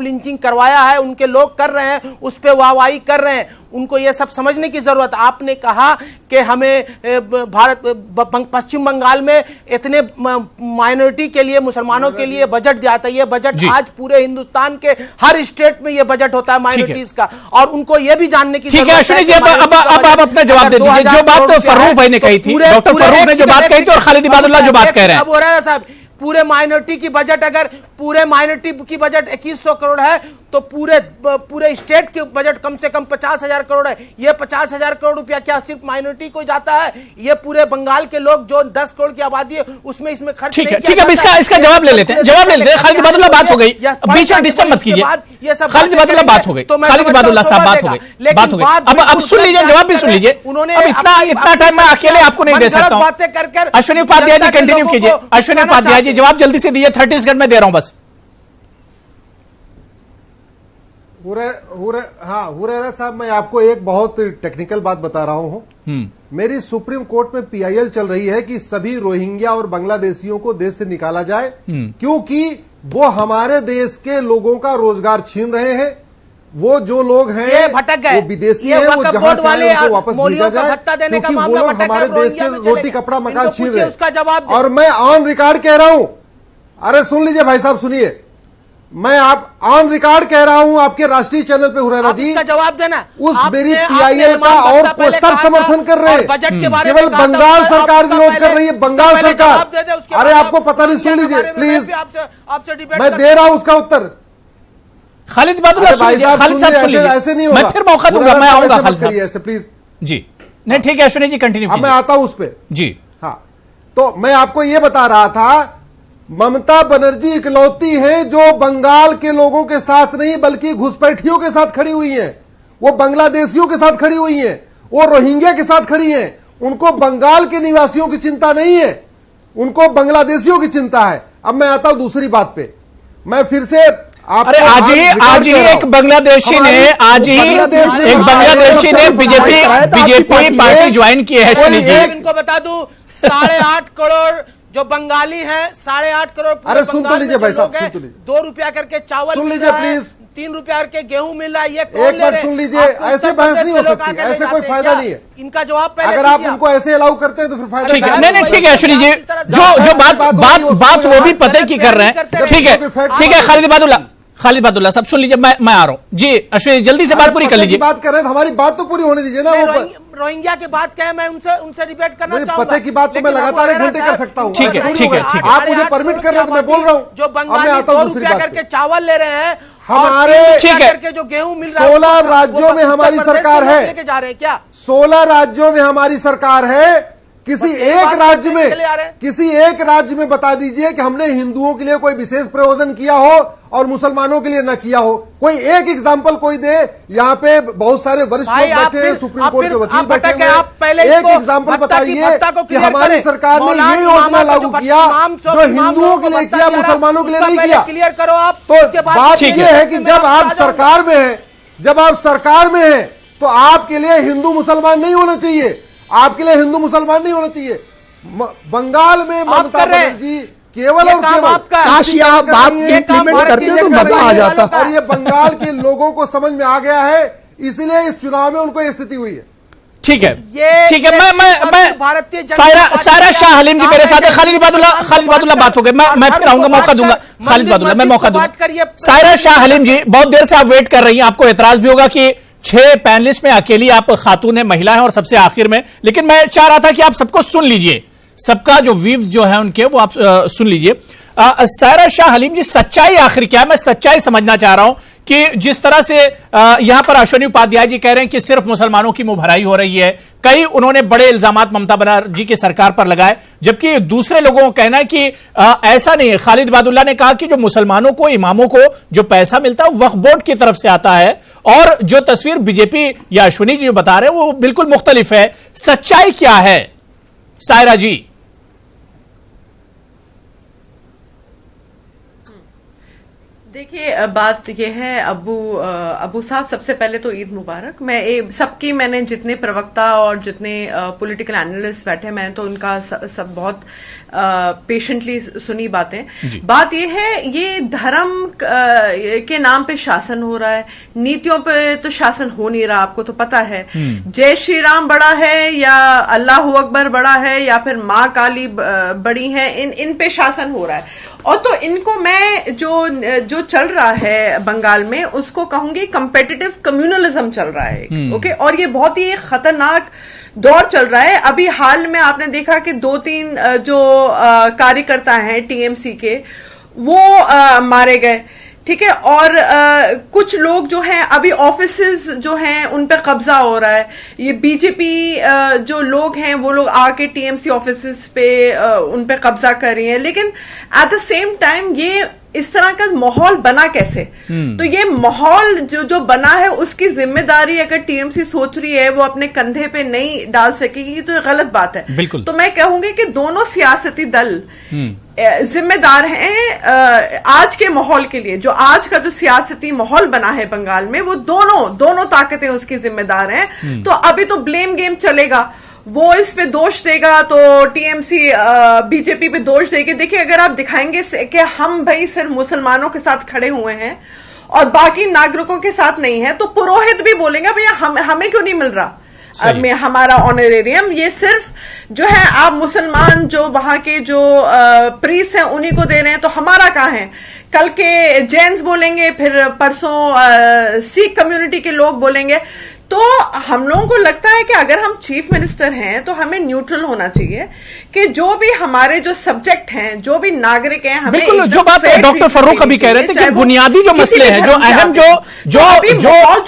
लिंचिंग करवाया है, उनके लोग कर रहे हैं, उस पे वाहवाही कर रहे हैं। उनको ये सब समझने की जरूरत। आपने कहा कि हमें पश्चिम बंगाल में इतने माइनॉरिटी के लिए, मुसलमानों के लिए बजट दिया था। ये बजट आज पूरे हिंदुस्तान के हर स्टेट में ये बजट होता है माइनॉरिटीज का, और उनको ये भी जानने की जरूरत है। अश्विनी जी, अब आप अपना जवाब दे दीजिए। जो बात फर्रुख भाई ने कही थी, डॉक्टर फर्रुख ने जो बात कही थी, और खालिद इबादुल्ला जो बात कह रहे हैं, अब हो रहा है साहब, पूरे माइनॉरिटी की बजट, अगर पूरे माइनॉरिटी की बजट 2100 करोड़ है तो पूरे स्टेट के बजट कम से कम 50,000 करोड़ है। ये 50,000 करोड़ रुपया क्या सिर्फ माइनॉरिटी को जाता है? ये पूरे बंगाल के लोग जो 10 करोड़ की आबादी है उसमें इसमें खर्च नहीं किया जाता। ठीक है, इसका जवाब ले लेते हैं। खालिद इबादुल्ला बात हो गई, बीच में डिस्टर्ब मत कीजिए। खालिद इबादुल्ला बात हो गई, खालिद इबादुल्ला साहब बात हो गई। अब सुन लीजिए, जवाब भी सुन लीजिए। अब इतना टाइम मैं अकेले आपको नहीं दे सकता हूं। अश्विनी उपाध्याय जी कंटिन्यू कीजिए। अश्विनी उपाध्याय जी जवाब जल्दी से दीजिए, 30 सेकंड में दे रहा हूं बस। हुरैरा साहब, मैं आपको एक बहुत टेक्निकल बात बता रहा हूं। मेरी सुप्रीम कोर्ट में पीआईएल चल रही है कि सभी रोहिंग्या और बांग्लादेशियों को देश से निकाला जाए, क्योंकि वो हमारे देश के लोगों का रोजगार छीन रहे हैं। वो जो लोग हैं वो विदेशी हैं, वो जहां से आए उनको वापस भेजा जाए, क्योंकि वो लोग हमारे देश के रोटी कपड़ा मकान छीन रहे हैं। और मैं ऑन रिकॉर्ड कह रहा हूं, अरे सुन लीजिए भाई साहब, सुनिए, मैं आप ऑन रिकॉर्ड कह रहा हूं आपके राष्ट्रीय चैनल पे, हुरैरा जी, इसका जवाब देना। उस मेरी पीआईएल का और को सब समर्थन कर रहे हैं, केवल बंगाल सरकार विरोध कर रही है, बंगाल सरकार। अरे आपको पता नहीं, सुन लीजिए प्लीज, मैं दे रहा हूं उसका उत्तर। खालिद इबादुल्ला ऐसे नहीं होगा, मैं फिर मौका दूंगा, मैं आऊंगा खालिद साहब ऐसे प्लीज जी। नहीं ठीक है अश्विनी जी कंटिन्यू कीजिए। अब मैं आता हूं उस पे जी। हाँ, तो मैं आपको ये बता रहा था, ममता बनर्जी इकलौती है जो बंगाल के लोगों के साथ नहीं बल्कि घुसपैठियों के साथ खड़ी हुई हैं। वो बांग्लादेशियों के साथ खड़ी हुई हैं, वो रोहिंग्या के साथ खड़ी हैं। उनको बंगाल के निवासियों की चिंता नहीं है, उनको बांग्लादेशियों की चिंता है। अब मैं आता हूं दूसरी बात पे। मैं फिर से अरे आज ही एक बांग्लादेशी ने बीजेपी पार्टी ज्वाइन की है। इनको बता दूं, 8.5 करोड़ जो बंगाली हैं, 8.5 करोड़। अरे सुन तो लीजिए भाई साहब, सुन तो लीजिए। 2 रुपया करके चावल सुन लीजिए प्लीज, 3 रुपया करके गेहूं मिल रहा है। ये एक बार सुन लीजिए, ऐसे बहस नहीं हो सकती, ऐसे कोई फायदा नहीं है। इनका जवाब पहले अगर आप उनको ऐसे अलाउ करते हैं तो फिर फायदा नहीं। ठीक है अश्विनी जी, जो बात वो भी पते की कर रहे हैं। ठीक है खालिद इबादुल्ला, खालिद बादुल्ला साहब सुन लीजिए, मैं आ रहा हूं जी। अश्विनी जल्दी से बात पूरी कर लीजिए। बात कर रहे हैं, हमारी बात तो पूरी होने दीजिए ना। वो रोहिंग्या की बात क्या है, मैं उनसे डिबेट करना चाहूंगा। पते की बात तो मैं लगातार 1 घंटे कर सकता हूँ। ठीक है, ठीक है, ठीक है। आप मुझे परमिट कर रहे हैं तो मैं बोल रहा हूँ। जो बंगाली ₹2 करके चावल ले रहे हैं, हमारे ठीक है, करके जो गेहूं मिल रहा है 16 राज्यों में हमारी सरकार है। लेके जा रहे हैं क्या? 16 राज्यों में हमारी सरकार है। किसी एक राज्य में बता दीजिए कि हमने हिंदुओं के लिए कोई विशेष प्रयोजन किया हो और मुसलमानों के लिए न किया हो। कोई एक एग्जाम्पल कोई दे। यहाँ पे बहुत सारे वरिष्ठ लोग बैठे हैं, सुप्रीम कोर्ट के वकील बैठे हैं। एक एग्जाम्पल बताइए कि हमारी सरकार ने ये योजना लागू किया जो हिंदुओं के लिए किया, मुसलमानों के लिए नहीं किया। क्लियर करो आप। तो बात यह है कि जब आप सरकार में हैं, तो आपके लिए हिंदू मुसलमान नहीं होना चाहिए। आपके लिए हिंदू मुसलमान नहीं होना चाहिए। बंगाल में ममता बनर्जी केवल और केवल काश आप बात इंप्लीमेंट करते तो मजा आ जाता। और ये बंगाल के लोगों को समझ में आ गया है, इसलिए इस चुनाव में उनको ये स्थिति हुई है। ठीक है, ठीक है। मैं सायरा शाह हलीम जी मेरे साथ है। खालिद बादुल्ला बात हो गई। मैं फिर आऊंगा, मौका दूंगा खालिद बादुल्ला, मैं मौका दूंगा। सायरा शाह हलीम जी बहुत देर से आप वेट कर रही हैं। आपको एतराज भी होगा कि 6 पैनलिस्ट में अकेली आप खातून है, महिला है और सबसे आखिर में। लेकिन मैं चाह रहा था कि आप सबको सुन लीजिए, सबका जो व्यूज जो है उनके वो आप सुन लीजिए। सायरा शाह हलीम जी, सच्चाई आखिर क्या है? मैं सच्चाई समझना चाह रहा हूं कि जिस तरह से यहां पर अश्विनी उपाध्याय जी कह रहे हैं कि सिर्फ मुसलमानों की मुंहभराई हो रही है, कई उन्होंने बड़े इल्जामात ममता बनर्जी की सरकार पर लगाए, जबकि दूसरे लोगों को कहना है कि ऐसा नहीं है। खालिद बादुल्ला ने कहा कि जो मुसलमानों को, इमामों को जो पैसा मिलता है वक्फ बोर्ड की तरफ से आता है, और जो तस्वीर बीजेपी या अश्विनी जी बता रहे हैं वो बिल्कुल मुख्तलिफ है। सच्चाई क्या है सायरा जी? देखिए, बात यह है अबू साहब, सबसे पहले तो ईद मुबारक। मैंने जितने प्रवक्ता और जितने पॉलिटिकल एनालिस्ट बैठे, मैंने तो उनका सब बहुत पेशेंटली सुनी बातें। बात यह है, ये धर्म के नाम पे शासन हो रहा है, नीतियों पे तो शासन हो नहीं रहा। आपको तो पता है, जय श्री राम बड़ा है या अल्लाह अकबर बड़ा है या फिर माँ काली बड़ी है, इन पे शासन हो रहा है। और तो इनको मैं जो चल रहा है बंगाल में, उसको कहूंगी कंपेटिटिव कम्युनलिज्म चल रहा है। ओके, और ये बहुत ही खतरनाक दौर चल रहा है। अभी हाल में आपने देखा कि 2-3 जो कार्यकर्ता हैं टीएमसी के, वो मारे गए। ठीक है, और कुछ लोग जो हैं, अभी ऑफिसेज जो हैं उन पे कब्जा हो रहा है। ये बीजेपी जो लोग हैं वो लोग आके टीएमसी ऑफिसेज पे उन पे कब्जा कर रही हैं। लेकिन एट द सेम टाइम ये इस तरह का माहौल बना कैसे? तो ये माहौल जो बना है, उसकी जिम्मेदारी अगर टीएमसी सोच रही है वो अपने कंधे पे नहीं डाल सकेगी, तो ये गलत बात है। बिल्कुल। तो मैं कहूंगी कि दोनों सियासती दल जिम्मेदार हैं आज के माहौल के लिए। जो आज का जो सियासती माहौल बना है बंगाल में, वो दोनों ताकतें उसकी जिम्मेदार हैं। तो अभी तो ब्लेम गेम चलेगा, वो इस पे दोष देगा तो टीएमसी बीजेपी पे दोष देगी। देखिए, अगर आप दिखाएंगे कि हम भाई सिर्फ मुसलमानों के साथ खड़े हुए हैं और बाकी नागरिकों के साथ नहीं है, तो पुरोहित भी बोलेंगे भैया हमें क्यों नहीं मिल रहा हमारा ऑनरेरियम। ये सिर्फ जो है आप मुसलमान जो वहां के जो प्रीस्ट हैं उन्हीं को दे रहे हैं, तो हमारा कहाँ है? कल के जैन्स बोलेंगे, फिर परसों सिख कम्युनिटी के लोग बोलेंगे। तो हम लोगों को लगता है कि अगर हम चीफ मिनिस्टर हैं तो हमें न्यूट्रल होना चाहिए कि जो भी हमारे जो सब्जेक्ट हैं, जो भी नागरिक हैं, हमें बिल्कुल जो बात डॉक्टर फर्रुख अभी कह रहे थे कि बुनियादी जो मसले हैं, जो अहम जो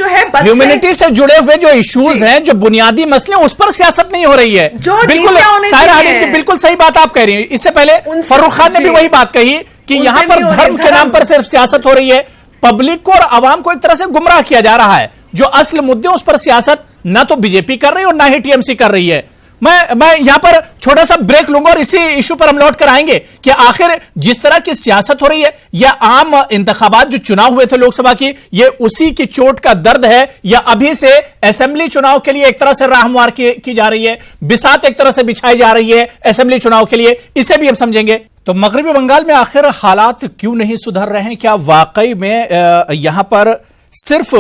है ह्यूमैनिटी से जुड़े हुए जो इश्यूज हैं, जो बुनियादी मसले, उस पर सियासत नहीं हो रही है। बिल्कुल सायरा हलीम जी, बिल्कुल सही बात आप कह रही हैं। इससे पहले फर्रुख खान ने भी वही बात कही कि यहां पर धर्म के नाम पर सिर्फ सियासत हो रही है, पब्लिक को और आवाम को एक तरह से गुमराह किया जा रहा है। जो असल मुद्दे उस पर सियासत ना तो बीजेपी कर रही है और ना ही टीएमसी कर रही है। मैं यहां पर छोटा सा ब्रेक लूंगा और इसी इशू पर हम लौट कर आएंगे कि आखिर जिस तरह की सियासत हो रही है, या आम इंतखाबात जो चुनाव हुए थे लोकसभा की, ये उसी की चोट का दर्द है, या अभी से असेंबली चुनाव के लिए एक तरह से राहमुआर की जा रही है, बिसात एक तरह से बिछाई जा रही है असेंबली चुनाव के लिए, इसे भी हम समझेंगे। तो मगरबी बंगाल में आखिर हालात क्यों नहीं सुधर रहे हैं? क्या वाकई में यहां पर सिर्फ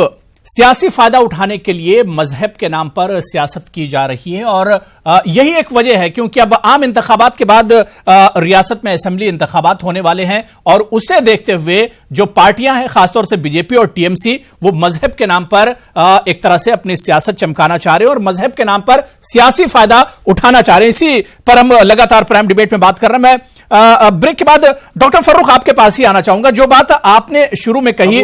सियासी फायदा उठाने के लिए मजहब के नाम पर सियासत की जा रही है और यही एक वजह है क्योंकि अब आम इंतखाबात के बाद रियासत में असेंबली इंतखाबात होने वाले हैं और उसे देखते हुए जो पार्टियां हैं खासतौर से बीजेपी और टीएमसी वो मजहब के नाम पर एक तरह से अपनी सियासत चमकाना चाह रहे हैं और मजहब के नाम पर सियासी फायदा उठाना चाह रहे हैं। इसी पर हम लगातार प्राइम डिबेट में बात कर रहे हैं। मैं ब्रेक के बाद डॉक्टर फर्रुख आपके पास ही आना चाहूंगा। जो बात आपने शुरू में कही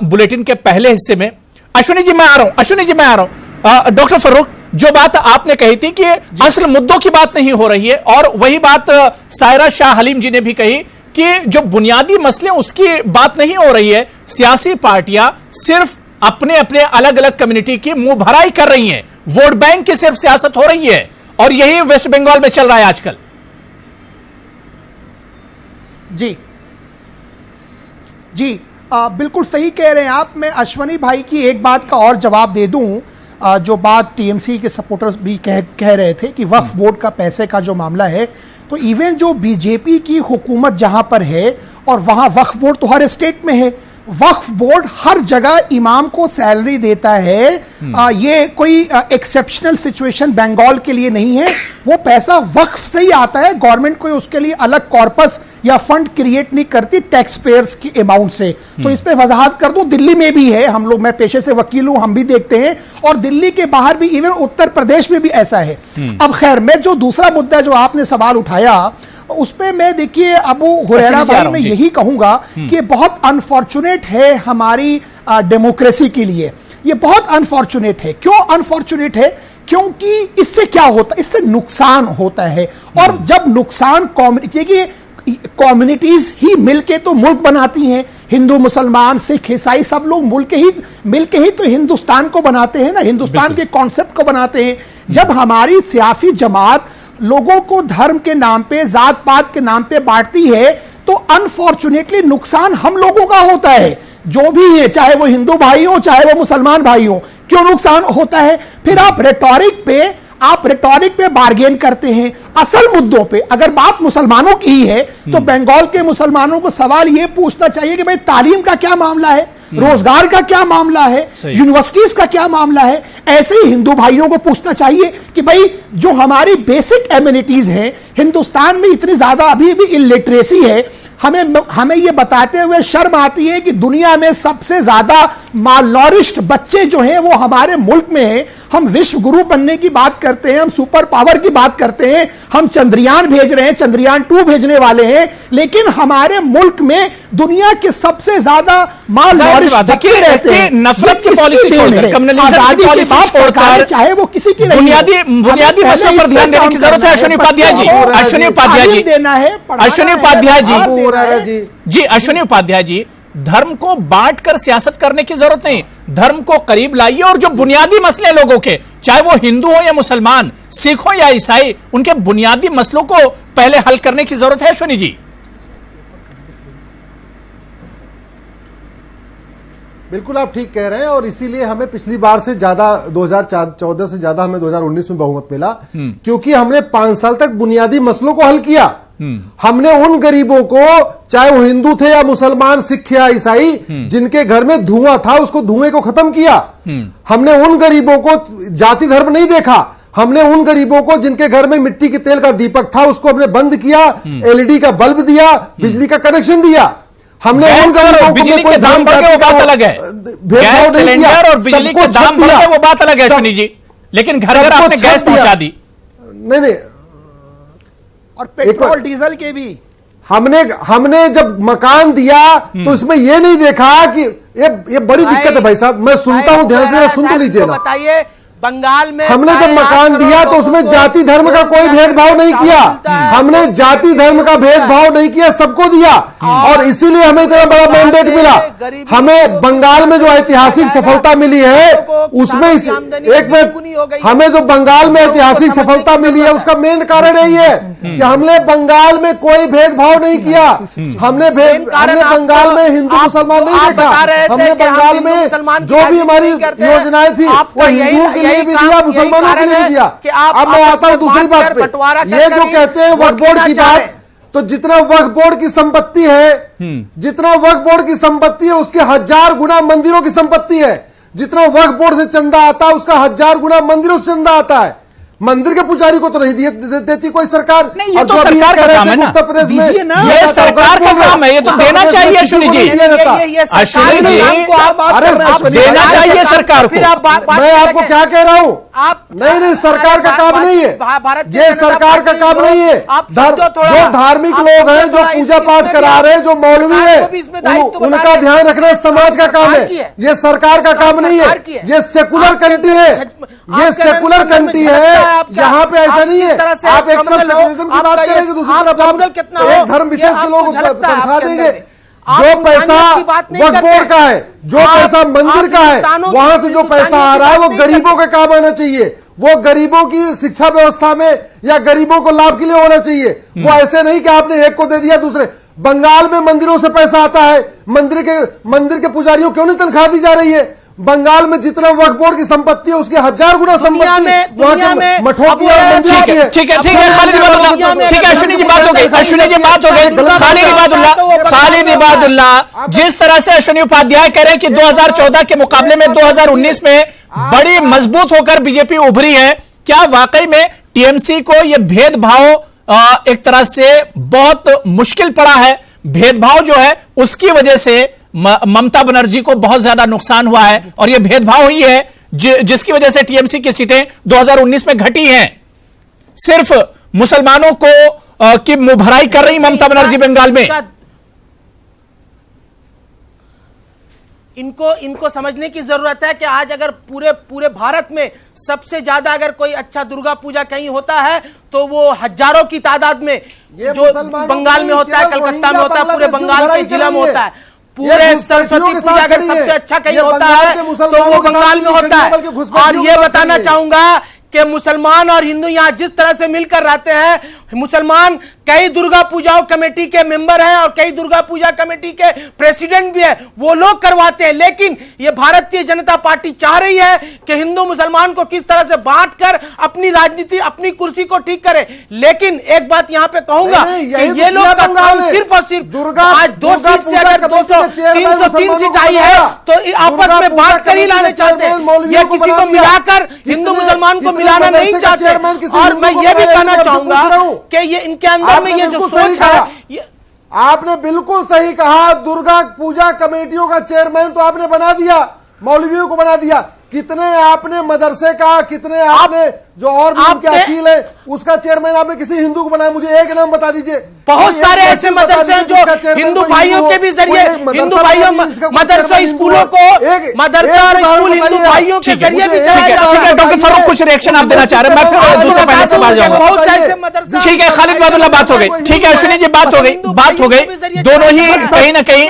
बुलेटिन के पहले हिस्से में, अश्विनी जी मैं आ रहा हूं। डॉक्टर फर्रुख, जो बात आपने कही थी कि असल मुद्दों की बात नहीं हो रही है और वही बात सायरा शाह हलीम जी ने भी कही कि जो बुनियादी मसले उसकी बात नहीं हो रही है, सियासी पार्टियां सिर्फ अपने अपने अलग अलग कम्युनिटी की मुंह भराई कर रही हैं, वोट बैंक की सिर्फ सियासत हो रही है और यही वेस्ट बंगाल में चल रहा है आजकल। जी बिल्कुल सही कह रहे हैं आप। मैं अश्वनी भाई की एक बात का और जवाब दे दूं। जो बात टीएमसी के सपोर्टर्स भी कह रहे थे कि वक्फ बोर्ड का पैसे का जो मामला है, तो इवन जो बीजेपी की हुकूमत जहां पर है और वहां वक्फ बोर्ड तो हर स्टेट में है, वक्फ बोर्ड हर जगह इमाम को सैलरी देता है। ये कोई एक्सेप्शनल सिचुएशन बंगाल के लिए नहीं है, वो पैसा वक्फ से ही आता है। गवर्नमेंट कोई उसके लिए अलग कॉर्पस या फंड क्रिएट नहीं करती टैक्स पेयर्स की अमाउंट से। तो इस पे वजाहत कर दूं, दिल्ली में भी है, हम लोग, मैं पेशे से वकील हूं, हम भी देखते हैं और दिल्ली के बाहर भी, इवन उत्तर प्रदेश में भी ऐसा है। अब खैर, मैं जो दूसरा मुद्दा जो आपने सवाल उठाया उस पे मैं देखिए अबू हुरैरा भाई मैं यही कहूंगा कि बहुत अनफॉर्चुनेट है हमारी डेमोक्रेसी के लिए। ये बहुत अनफॉर्चुनेट है। क्यों अनफॉर्चुनेट है? क्योंकि इससे क्या होता है, इससे नुकसान होता है और जब नुकसान कम्युनिटीज ही मिलके तो मुल्क बनाती हैं। हिंदू, मुसलमान, सिख, ईसाई सब लोग मिलके ही तो हिंदुस्तान को बनाते हैं ना, हिंदुस्तान के कॉन्सेप्ट को बनाते हैं। जब हमारी सियासी जमात लोगों को धर्म के नाम पे, जात पात के नाम पे बांटती है तो अनफॉर्चुनेटली नुकसान हम लोगों का होता है, जो भी है, चाहे वो हिंदू भाई हो चाहे वो मुसलमान भाई हो। क्यों नुकसान होता है? फिर आप रेटोरिक पे बार्गेन करते हैं। असल मुद्दों पे अगर बात मुसलमानों की ही है तो बंगाल के मुसलमानों को सवाल यह पूछना चाहिए कि भाई तालीम का क्या मामला है, रोजगार का क्या मामला है, यूनिवर्सिटीज का क्या मामला है। ऐसे ही हिंदू भाइयों को पूछना चाहिए कि भाई जो हमारी बेसिक एमिनिटीज हैं, हिंदुस्तान में इतनी ज्यादा अभी भी इलिटरेसी है, हमें ये बताते हुए शर्म आती है कि दुनिया में सबसे ज्यादा मालनॉरिश्ड बच्चे जो हैं वो हमारे मुल्क में हैं। हम विश्व गुरु बनने की बात करते हैं, हम सुपर पावर की बात करते हैं, हम चंद्रयान भेज रहे हैं, चंद्रयान 2 भेजने वाले हैं, लेकिन हमारे मुल्क में दुनिया के सबसे ज्यादा मालनॉरिश्ड बच्चे रहते हैं। नफरत की पॉलिसी छोड़कर, कम्युनलिज्म की पॉलिसी छोड़कर, चाहे वो किसी की बुनियादी मसलों पर ध्यान देने की जरूरत है। अश्विनी उपाध्याय जी, अश्विनी उपाध्याय जी, धर्म को बांटकर सियासत करने की जरूरत नहीं, धर्म को करीब लाइए और जो बुनियादी मसले लोगों के, चाहे वो हिंदू हो या मुसलमान, सिख हो या ईसाई, उनके बुनियादी मसलों को पहले हल करने की जरूरत है। अश्विनी जी, बिल्कुल आप ठीक कह रहे हैं और इसीलिए हमें पिछली बार से ज्यादा 2014 से ज्यादा हमें 2019 में बहुमत मिला, क्योंकि हमने 5 साल तक बुनियादी मसलों को हल किया। हमने उन गरीबों को, चाहे वो हिंदू थे या मुसलमान, सिख या ईसाई, जिनके घर में धुआं था उसको, धुएं को खत्म किया। हमने उन गरीबों को जाति धर्म नहीं देखा, हमने उन गरीबों को जिनके घर में मिट्टी के तेल का दीपक था उसको हमने बंद किया, एलईडी का बल्ब दिया, बिजली का कनेक्शन दिया। हमने उन गरीबों को, बिजली के दाम बढ़ गए वो बात अलग है, गैस सिलेंडर और बिजली के दाम बढ़ गए वो बात अलग है अश्विनी जी, लेकिन घर घर आपने गैस पहुंचा दी। नहीं, और पेट्रोल डीजल के भी हमने जब मकान दिया तो इसमें यह नहीं देखा कि ये बड़ी दिक्कत है। भाई साहब, मैं सुनता हूं, ध्यान से सुन तो लीजिए ना। बताइए, बंगाल में हमने जब मकान दिया तो उसमें जाति धर्म का कोई भेदभाव नहीं किया, हमने जाति धर्म का भेदभाव नहीं किया, सबको दिया और इसीलिए हमें इतना बड़ा मैंडेट मिला। हमें बंगाल में जो ऐतिहासिक सफलता मिली है उसमें एक में हमें जो बंगाल में ऐतिहासिक सफलता मिली है उसका मेन कारण यही है कि हमने बंगाल में कोई भेदभाव नहीं किया। हमने बंगाल में हिंदू मुसलमान नहीं देखा, हमने बंगाल में जो भी हमारी योजनाएं थी वो हिंदुओं के लिए भी दिया, मुसलमानों के लिए भी दिया। अब मैं आता हूं दूसरी बात पे, ये जो कहते हैं वक्फ बोर्ड की बात, तो जितना वक्फ बोर्ड की संपत्ति है, जितना वक्फ बोर्ड की संपत्ति है उसके 1000 गुना मंदिरों की संपत्ति है। जितना वक्फ बोर्ड से चंदा आता है उसका 1000 गुना मंदिरों से चंदा आता है। मंदिर के पुजारी को तो नहीं देती कोई सरकार। नहीं, ये तो सरकार का काम है ना, उत्तर प्रदेश में ये सरकार का काम है, ये तो देना चाहिए अश्विनी जी। अश्विनी जी, अरे देना चाहिए सरकार को। मैं आपको क्या कह रहा हूं, नहीं सरकार का काम नहीं है, ये सरकार का काम नहीं है। जो धार्मिक लोग हैं, जो पूजा पाठ करा रहे हैं, जो मौलवी है, उनका ध्यान रखना समाज का काम है, ये सरकार का काम नहीं है। ये सेकुलर कंट्री है, ये सेकुलर कंट्री है। यहाँ पे ऐसा नहीं है आप एक तरफ सेकुलरिज्म की बात करेंगे, दूसरी तरफ आप एक धर्म विशेष के लोग तनख्वाह देंगे। जो पैसा वक्फ बोर्ड का है, जो पैसा मंदिर का है, वहां से जो पैसा आ रहा है वो गरीबों के काम आना चाहिए, वो गरीबों की शिक्षा व्यवस्था में या गरीबों को लाभ के लिए होना चाहिए। वो ऐसे नहीं कि आपने एक को दे दिया दूसरे। बंगाल में मंदिरों से पैसा आता है, मंदिर के पुजारियों क्यों नहीं तनख्वाह दी जा रही है? बंगाल में जितना वक्फ बोर्ड की संपत्ति है उसकी 1000 गुना संपत्ति वहां के मठों की और मंदिरों की है। ठीक है खालिद इबादुल्लाह, ठीक है अश्विनी जी बात हो गई, अश्विनी जी बात हो गई। खालिद इबादुल्लाह, जिस तरह से अश्विनी उपाध्याय कह रहे हैं कि 2014 के मुकाबले में 2019 में बड़ी मजबूत होकर बीजेपी उभरी है, क्या वाकई में टीएमसी को यह भेदभाव एक तरह से बहुत मुश्किल पड़ा है? भेदभाव जो है उसकी वजह से ममता बनर्जी को बहुत ज्यादा नुकसान हुआ है और यह भेदभाव ही है जिसकी वजह से टीएमसी की सीटें 2019 में घटी हैं। सिर्फ मुसलमानों को की मुंहभराई कर रही ममता बनर्जी बंगाल में। इनको समझने की जरूरत है कि आज अगर पूरे भारत में सबसे ज्यादा अगर कोई अच्छा दुर्गा पूजा कहीं होता है तो वो हजारों की तादाद में जो बंगाल में होता है, कलकत्ता में होता है, पूरे बंगाल के जिला में होता है। पूरे सरस्वती पूजा अगर सबसे अच्छा कहीं होता है तो वो बंगाल में होता है। और ये बताना चाहूंगा कि मुसलमान और हिंदू यहां जिस तरह से मिलकर रहते हैं, मुसलमान कई दुर्गा पूजाओं कमेटी के मेंबर हैं और कई दुर्गा पूजा कमेटी के प्रेसिडेंट भी हैं, वो लोग करवाते हैं। लेकिन ये भारतीय जनता पार्टी चाह रही है कि हिंदू मुसलमान को किस तरह से बांटकर अपनी राजनीति, अपनी कुर्सी को ठीक करे। लेकिन एक बात यहां पे कहूंगा कि ये लोग का काम सिर्फ और सिर्फ आज 2 सीट से अगर 303 सीट आई है तो आपस में बांट कर ही लाने चाहते हैं। ये किसी को मिलाकर हिंदू मुसलमान को मिलाना नहीं चाहते। और मैं ये भी कहना चाहूंगा कि ये इनके अंदर में ये जो सोच है, आपने बिल्कुल सही कहा। दुर्गा पूजा कमेटियों का चेयरमैन तो आपने बना दिया, मौलवियों को बना दिया। कितने आपने मदरसे का, कितने आपने जो और भी उनके अकील है उसका चेयरमैन आपने किसी हिंदू को बनाया? मुझे एक नाम बता दीजिए। बहुत सारे ऐसे मदरसे हैं जो हिंदू भाइयों के भी जरिए, हिंदू भाइयों मदरसा स्कूलों को, मदरसा और स्कूल हिंदू भाइयों के जरिए भी चलाया जाता है। डॉक्टर फारूक कुछ रिएक्शन आप देना चाह रहे हैं? मैं फिर दूसरे पहले से बात जाऊंगा। बहुत से ऐसे मदरसा। ठीक है खालिद इबादुल्लाह, बात हो गई। ठीक है अश्विनी जी, बात हो गई। दोनों ही कहीं ना कहीं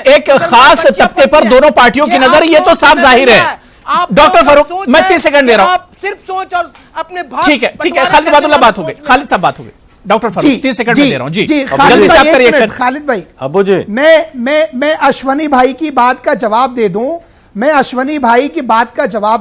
एक खास तबके पर दोनों पार्टियों की नजर, ये तो साफ जाहिर है। डॉक्टर फारूक, मैं 30 सेकंड दे रहा हूं। सिर्फ सोच और अपने ठीक है खालिद इबादुल्लाह, बात हो गई। खालिद साहब बात हो गई। डॉक्टर फारूक 30 सेकंड में दे रहा हूं जी। जल्दी से आपका रिएक्शन। खालिद भाई, अबू जी, मैं अश्वनी भाई की बात का जवाब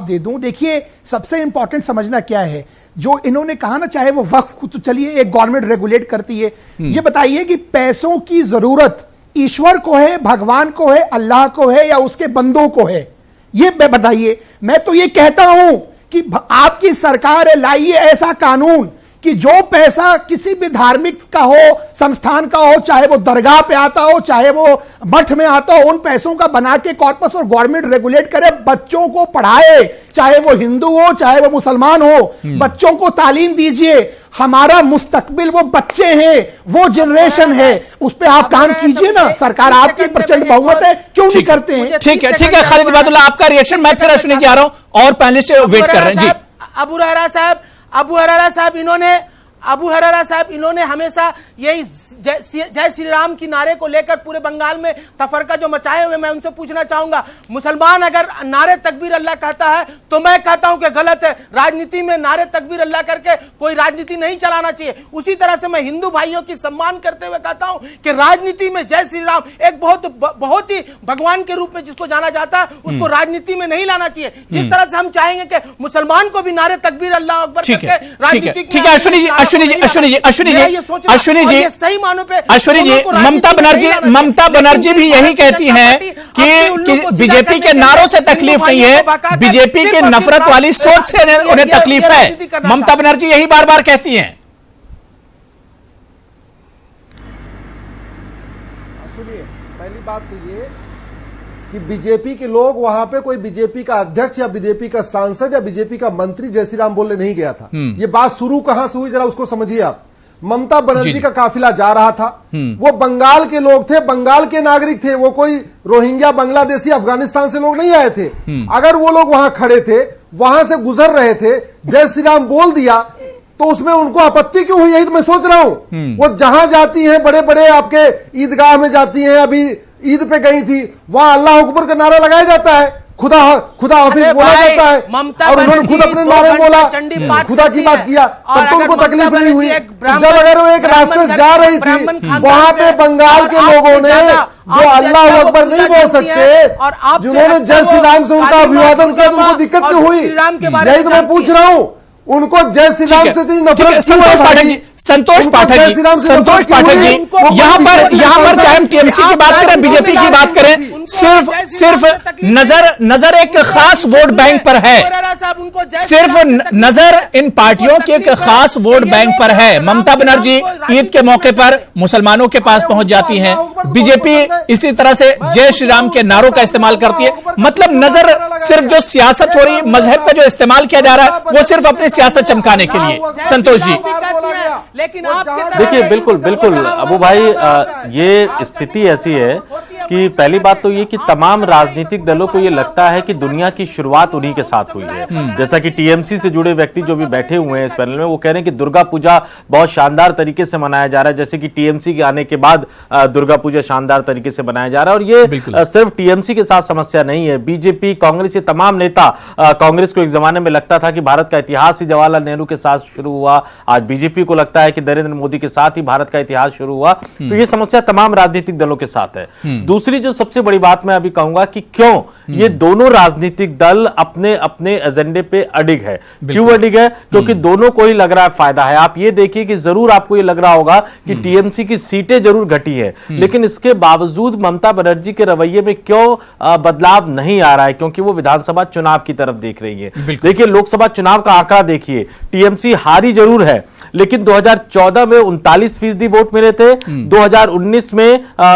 दे दूं। देखिए सबसे इंपॉर्टेंट समझना क्या है, जो इन्होंने कहा ना, चाहे वो वक्फ तो चलिए एक गवर्नमेंट रेगुलेट करती है, ये बताइए कि पैसों की जरूरत ईश्वर को है, भगवान को है, अल्लाह को है या उसके बंदों को है? ये बताइए। मैं तो ये कहता हूं कि आपकी सरकार लाइए ऐसा कानून कि जो पैसा किसी भी धार्मिक का हो, संस्थान का हो, चाहे वो दरगाह पे आता हो, चाहे वो मठ में आता हो, उन पैसों का बना के कॉर्पस और गवर्नमेंट रेगुलेट करे, बच्चों को पढ़ाए, चाहे वो हिंदू हो चाहे वो मुसलमान हो, बच्चों को तालीम दीजिए। हमारा मुस्तकबिल वो बच्चे हैं, वो जनरेशन है, उस पर आप काम कीजिए ना। सरकार आपकी प्रचंड बहुमत है, क्यों नहीं करते हैं? ठीक है खालिद इबादुल्लाह, आपका रिएक्शन। मैं फिर अश्विनी जी आ रहा हूं और पैनलिस्ट वेट कर रहे हैं जी। अबू हरारा साहब इन्होंने हमेशा यही जय श्री राम की नारे को लेकर पूरे बंगाल में तफरका जो मचाए हुए, मैं उनसे पूछना चाहूंगा, मुसलमान अगर नारे तकबीर अल्लाह कहता है तो मैं कहता हूं कि गलत है। राजनीति में नारे तकबीर अल्लाह करके कोई राजनीति नहीं चलाना चाहिए। उसी तरह से मैं हिंदू भाइयों की सम्मान करते हुए कहता हूं कि राजनीति में जय श्री राम एक बहुत ही भगवान के रूप में जिसको जाना जाता है, उसको राजनीति में नहीं लाना चाहिए। जिस तरह से हम चाहेंगे कि मुसलमान को भी नारे तकबीर अल्लाह अकबर करके राजनीति अश्विनी जी सही मुसलमानों पे। ऐश्वर्या जी, ममता बनर्जी भी यही कहती हैं कि बीजेपी के नारों से तकलीफ नहीं है, बीजेपी की नफरत वाली सोच से उन्हें तकलीफ है। ममता बनर्जी यही बार बार कहती हैं। सुनिए, पहली बात तो ये कि बीजेपी के लोग वहां पे कोई बीजेपी का अध्यक्ष या बीजेपी का सांसद या बीजेपी का मंत्री जय श्री राम बोलने नहीं गया था। ये बात शुरू कहां से हुई, जरा उसको समझिए आप। ममता बनर्जी का काफिला जा रहा था, वो बंगाल के लोग थे, बंगाल के नागरिक थे, वो कोई रोहिंग्या, बांग्लादेशी, अफगानिस्तान से लोग नहीं आए थे। अगर वो लोग वहां खड़े थे, वहां से गुजर रहे थे, जय श्री राम बोल दिया, तो उसमें उनको आपत्ति क्यों हुई? यही तो मैं सोच रहा हूं। वो जहां जाती हैं, बड़े बड़े आपके ईदगाह में जाती हैं, अभी ईद पे गई थी, वहां अल्लाह अकबर का नारा लगाया जाता है, खुदा हाफिज बोला जाता है, और उन्होंने खुद अपने नारे बोला, खुदा की बात किया, तब तो उनको तकलीफ नहीं हुई। जब अगर वो एक रास्ते से जा रही थी, वहां पे बंगाल के लोगों ने जो अल्लाह अकबर नहीं बोल सकते, जिन्होंने जय श्री राम से उनका अभिवादन किया, तो उनको दिक्कत क्यों हुई? यही तो मैं पूछ रहा हूं। उनको जय श्री राम से इतनी नफरत। संतोष पाठक जी, यहां पर चाहे हम टीएमसी की बात करें, बीजेपी की बात करें, सिर्फ नजर एक खास वोट बैंक पर है, सिर्फ नजर इन पार्टियों के एक खास वोट बैंक पर है। ममता बनर्जी ईद के मौके पर मुसलमानों के पास पहुंच जाती हैं, बीजेपी इसी तरह से जय श्री राम के नारों का इस्तेमाल करती है। मतलब नजर सिर्फ जो सियासत हो रही, मजहब का जो इस्तेमाल किया जा रहा है, वो सिर्फ अपनी सियासत चमकाने के लिए। संतोष जी, लेकिन देखिए, बिल्कुल अबू भाई, ये स्थिति ऐसी है कि पहली बात तो ये कि तमाम राजनीतिक दलों को ये लगता है कि दुनिया की शुरुआत उन्हीं के साथ हुई है। जैसा कि टीएमसी से जुड़े व्यक्ति जो भी बैठे हुए हैं इस पैनल में, वो कह रहे हैं कि दुर्गा पूजा बहुत शानदार तरीके से मनाया जा रहा है, जैसे कि टीएमसी के आने के बाद दुर्गा पूजा शानदार तरीके से मनाया जा रहा है। और ये सिर्फ टीएमसी के साथ समस्या नहीं है, बीजेपी, कांग्रेस के तमाम नेता, कांग्रेस को एक जमाने में लगता था कि भारत का इतिहास ही जवाहरलाल नेहरू के साथ शुरू हुआ, आज बीजेपी को लगता है कि नरेंद्र मोदी के साथ ही भारत का इतिहास शुरू हुआ। तो ये समस्या तमाम राजनीतिक दलों के साथ है। दूसरी जो सबसे बड़ी बात मैं अभी कहूंगा कि क्यों ये दोनों राजनीतिक दल अपने अपने एजेंडे पे अडिग है। क्यों अडिग है? क्योंकि दोनों को ही लग रहा है फायदा है। आप ये देखिए कि जरूर आपको ये लग रहा होगा कि टीएमसी की सीटें जरूर घटी है, लेकिन इसके बावजूद ममता बनर्जी के रवैये में क्यों बदलाव नहीं आ रहा है? क्योंकि वो विधानसभा चुनाव की तरफ देख रही है। देखिए, लोकसभा चुनाव का आंकड़ा देखिए, टीएमसी हारी जरूर है, लेकिन 2014 में 39% वोट मिले थे। 2019 में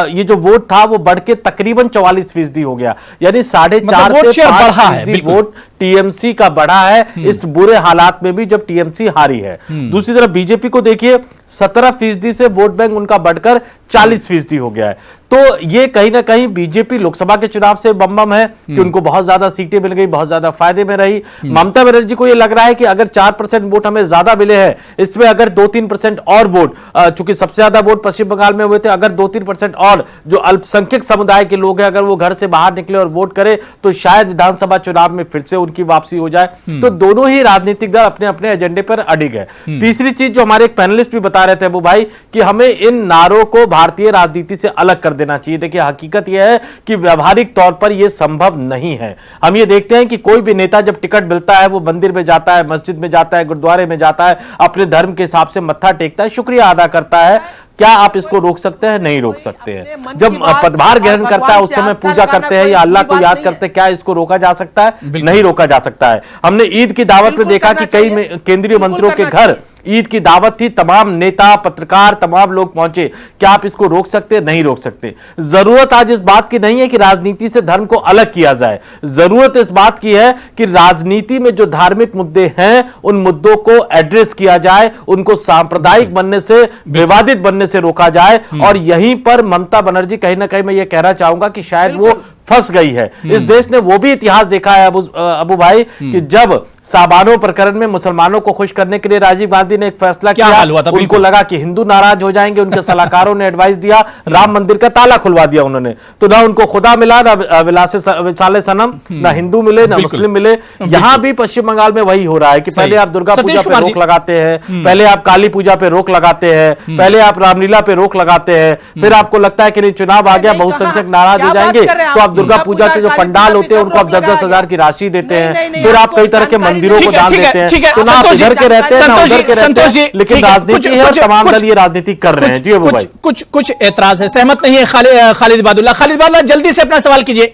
ये जो वोट था वो बढ़ के तकरीबन 44% हो गया, यानी 4.5 से 5% वोट टीएमसी का बढ़ा है इस बुरे हालात में भी जब टीएमसी हारी है। दूसरी तरफ बीजेपी को देखिए, 17% से वोट बैंक उनका बढ़कर 40% हो गया है। तो ये कहीं ना कहीं बीजेपी लोकसभा के चुनाव से बम है कि उनको बहुत ज्यादा सीटें मिल गई, बहुत ज्यादा फायदे में रही। ममता बनर्जी को ये लग रहा है कि अगर 4% वोट हमें ज्यादा मिले हैं, इसमें अगर 2-3% और वोट, चूंकि सबसे ज्यादा वोट पश्चिम बंगाल में हुए थे, अगर 2-3% और जो अल्पसंख्यक समुदाय के लोग हैं, अगर वो घर से बाहर निकले और वोट करे, तो शायद विधानसभा चुनाव में फिर से उनकी वापसी हो जाए। तो दोनों ही राजनीतिक दल अपने अपने एजेंडे पर अडिग है। तीसरी चीज जो हमारे एक पैनलिस्ट भी बता रहे थे अबू भाई, कि हमें इन नारों को भारतीय राजनीति से अलग कर देना चाहिए। देखिए, हकीकत यह है कि व्यवहारिक तौर पर यह संभव नहीं है। हम ये देखते हैं कि कोई भी नेता जब टिकट मिलता है, वो मंदिर में जाता है, मस्जिद में जाता है, गुरुद्वारे में जाता है, अपने धर्म के हिसाब से मत्था टेकता है, शुक्रिया अदा करता है। क्या आप इसको रोक सकते हैं? नहीं रोक सकते हैं। जब पदभार ग्रहण करता है उस समय पूजा करते हैं या अल्लाह को याद करते हैं, क्या इसको रोका जा सकता है? नहीं रोका जा सकता है। हमने ईद की दावत में देखा कि कई केंद्रीय मंत्रियों के घर ईद की दावत थी, तमाम नेता, पत्रकार, तमाम लोग पहुंचे। क्या आप इसको रोक सकते हैं? नहीं रोक सकते। जरूरत आज इस बात की नहीं है कि राजनीति से धर्म को अलग किया जाए, जरूरत इस बात की है कि राजनीति में जो धार्मिक मुद्दे हैं उन मुद्दों को एड्रेस किया जाए, उनको सांप्रदायिक बनने से, विवादित बनने से रोका जाए। और यहीं पर ममता बनर्जी कहीं ना कहीं मैं ये कहना चाहूंगा कि शायद वो फंस गई है। इस देश ने वो भी इतिहास देखा है अबू भाई कि जब साबानो प्रकरण में मुसलमानों को खुश करने के लिए राजीव गांधी ने एक फैसला किया, उनको लगा कि हिंदू नाराज हो जाएंगे, उनके सलाहकारों ने एडवाइस दिया, राम मंदिर का ताला खुलवा दिया उन्होंने। तो ना उनको खुदा मिला, ना विलासे सनम, ना हिंदू मिले, ना मुस्लिम मिले। यहां भी पश्चिम बंगाल में वही हो रहा है कि पहले आप दुर्गा पूजा पे रोक लगाते हैं, पहले आप काली पूजा पे रोक लगाते हैं, पहले आप रामलीला पे रोक लगाते हैं, फिर आपको लगता है कि नहीं चुनाव आ गया, बहुसंख्यक नाराज हो जाएंगे, तो आप दुर्गा पूजा के जो पंडाल होते हैं उनको आप 10-10 हजार की राशि देते हैं, फिर आप कई तरह के मंदिरों को दान देते हैं, तो ना आप इधर के रहते हैं ना उधर के रहते हैं, लेकिन राजनीति है और तमाम दल ये राजनीति कर रहे हैं। जी अबू भाई, कुछ एतराज है, सहमत नहीं है खालिद इबादुल्लाह। खालिद इबादुल्लाह जल्दी से अपना सवाल कीजिए।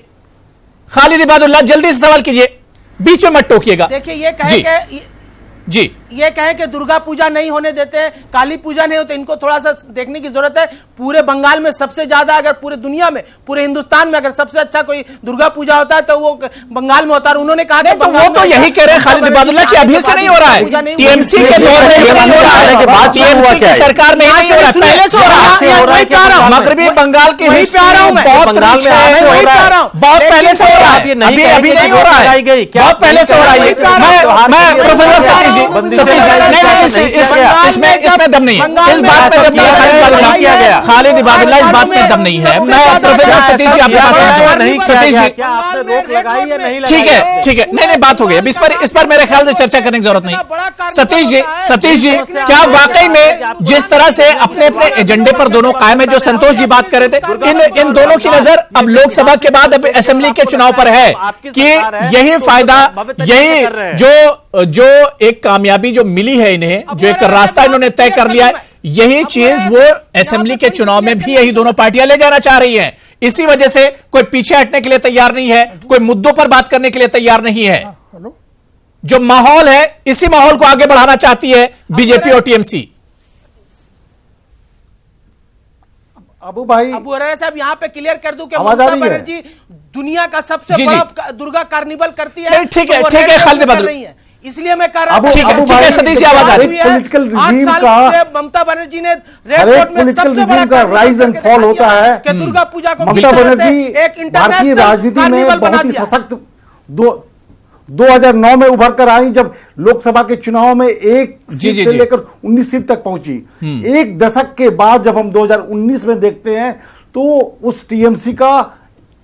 खालिद इबादुल्लाह जल्दी से सवाल कीजिए, बीच में मत टोकिएगा। देखिए ये कहे जी ये कहें कि दुर्गा पूजा नहीं होने देते, काली पूजा नहीं होते, इनको थोड़ा सा देखने की जरूरत है। पूरे बंगाल में सबसे ज्यादा, अगर पूरे दुनिया में, पूरे हिंदुस्तान में अगर सबसे अच्छा कोई दुर्गा पूजा होता है तो वो बंगाल में होता है। उन्होंने कहा कि तो वो तो यही कह रहे हैं खालिद इबादुल्लाह कि अभी से नहीं हो रहा है, टीएमसी के दौर में नहीं हो रहा है, टीएमसी की सरकार में नहीं हो रहा है, पहले से हो रहा है। मगरबी बंगाल के बहुत पहले से हो रहा है, अभी नहीं हो रहा है, बहुत पहले से हो रहा है। मैं प्रोफेसर सतीश इसमें दम नहीं है, इस बात में दम नहीं है। खालिद इबादुल्लाह इस बात में दम नहीं है। मैं प्रोफेसर सतीश जी आपके पास सतीश जी ठीक है नहीं बात हो गई। अब इस पर मेरे ख्याल से चर्चा करने की जरूरत नहीं। सतीश जी क्या वाकई में जिस तरह से अपने एजेंडे पर दोनों कायम है, जो संतोष जी बात कर रहे थे, इन दोनों की नजर अब लोकसभा के बाद अब असेंबली के चुनाव पर है कि यही फायदा, यही जो एक कामयाबी जो मिली है इन्हें, जो एक रास्ता इन्होंने तय कर लिया है, यही चीज वो असेंबली के चुनाव में भी यही दोनों पार्टियां ले जाना चाह रही हैं। इसी वजह से कोई पीछे हटने के लिए तैयार नहीं है, कोई मुद्दों पर बात करने के लिए तैयार नहीं है। जो माहौल है, इसी माहौल को आगे बढ़ाना चाहती है बीजेपी और टीएमसी। अबू भाई, अबू हरैरा साहब यहाँ पे क्लियर कर दूं कि ममता बनर्जी दुनिया का सबसे बड़ा दुर्गा कार्निवल करती है। ठीक है खालिद इबादुल्लाह, इसलिए मैं कह रहा हूं ठीक है सतीश जी आवाज आ रही है। पॉलिटिकल रिजीम का, ममता बनर्जी ने पॉलिटिकल रिजीम का राइज एंड फॉल होता है कि दुर्गा पूजा को ममता बनर्जी भारतीय राजनीति में बहुत ही सशक्त 2009 में उभर कर आई, जब लोकसभा के चुनाव में 1 सीट से लेकर 19 सीट तक पहुंची। एक दशक के बाद जब हम 2019 में देखते हैं तो उस टीएमसी का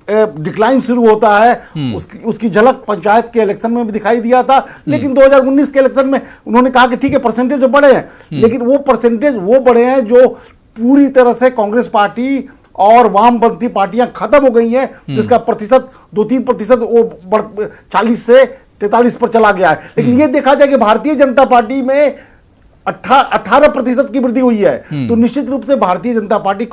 डिक्लाइन शुरू होता है। उसकी झलक पंचायत के इलेक्शन में भी दिखाई दिया था, लेकिन 2019 के इलेक्शन में उन्होंने कहा कि ठीक है परसेंटेज जो बढ़े हैं, लेकिन वो परसेंटेज वो बढ़े हैं जो पूरी तरह से कांग्रेस पार्टी और वामपंथी पार्टियां खत्म हो गई हैं, जिसका प्रतिशत 2-3% वो 40 से 43 पर चला गया है। लेकिन ये देखा जाए कि भारतीय जनता पार्टी में 18% की वृद्धि हुई है, तो निश्चित रूप से भारतीय जनता पार्टी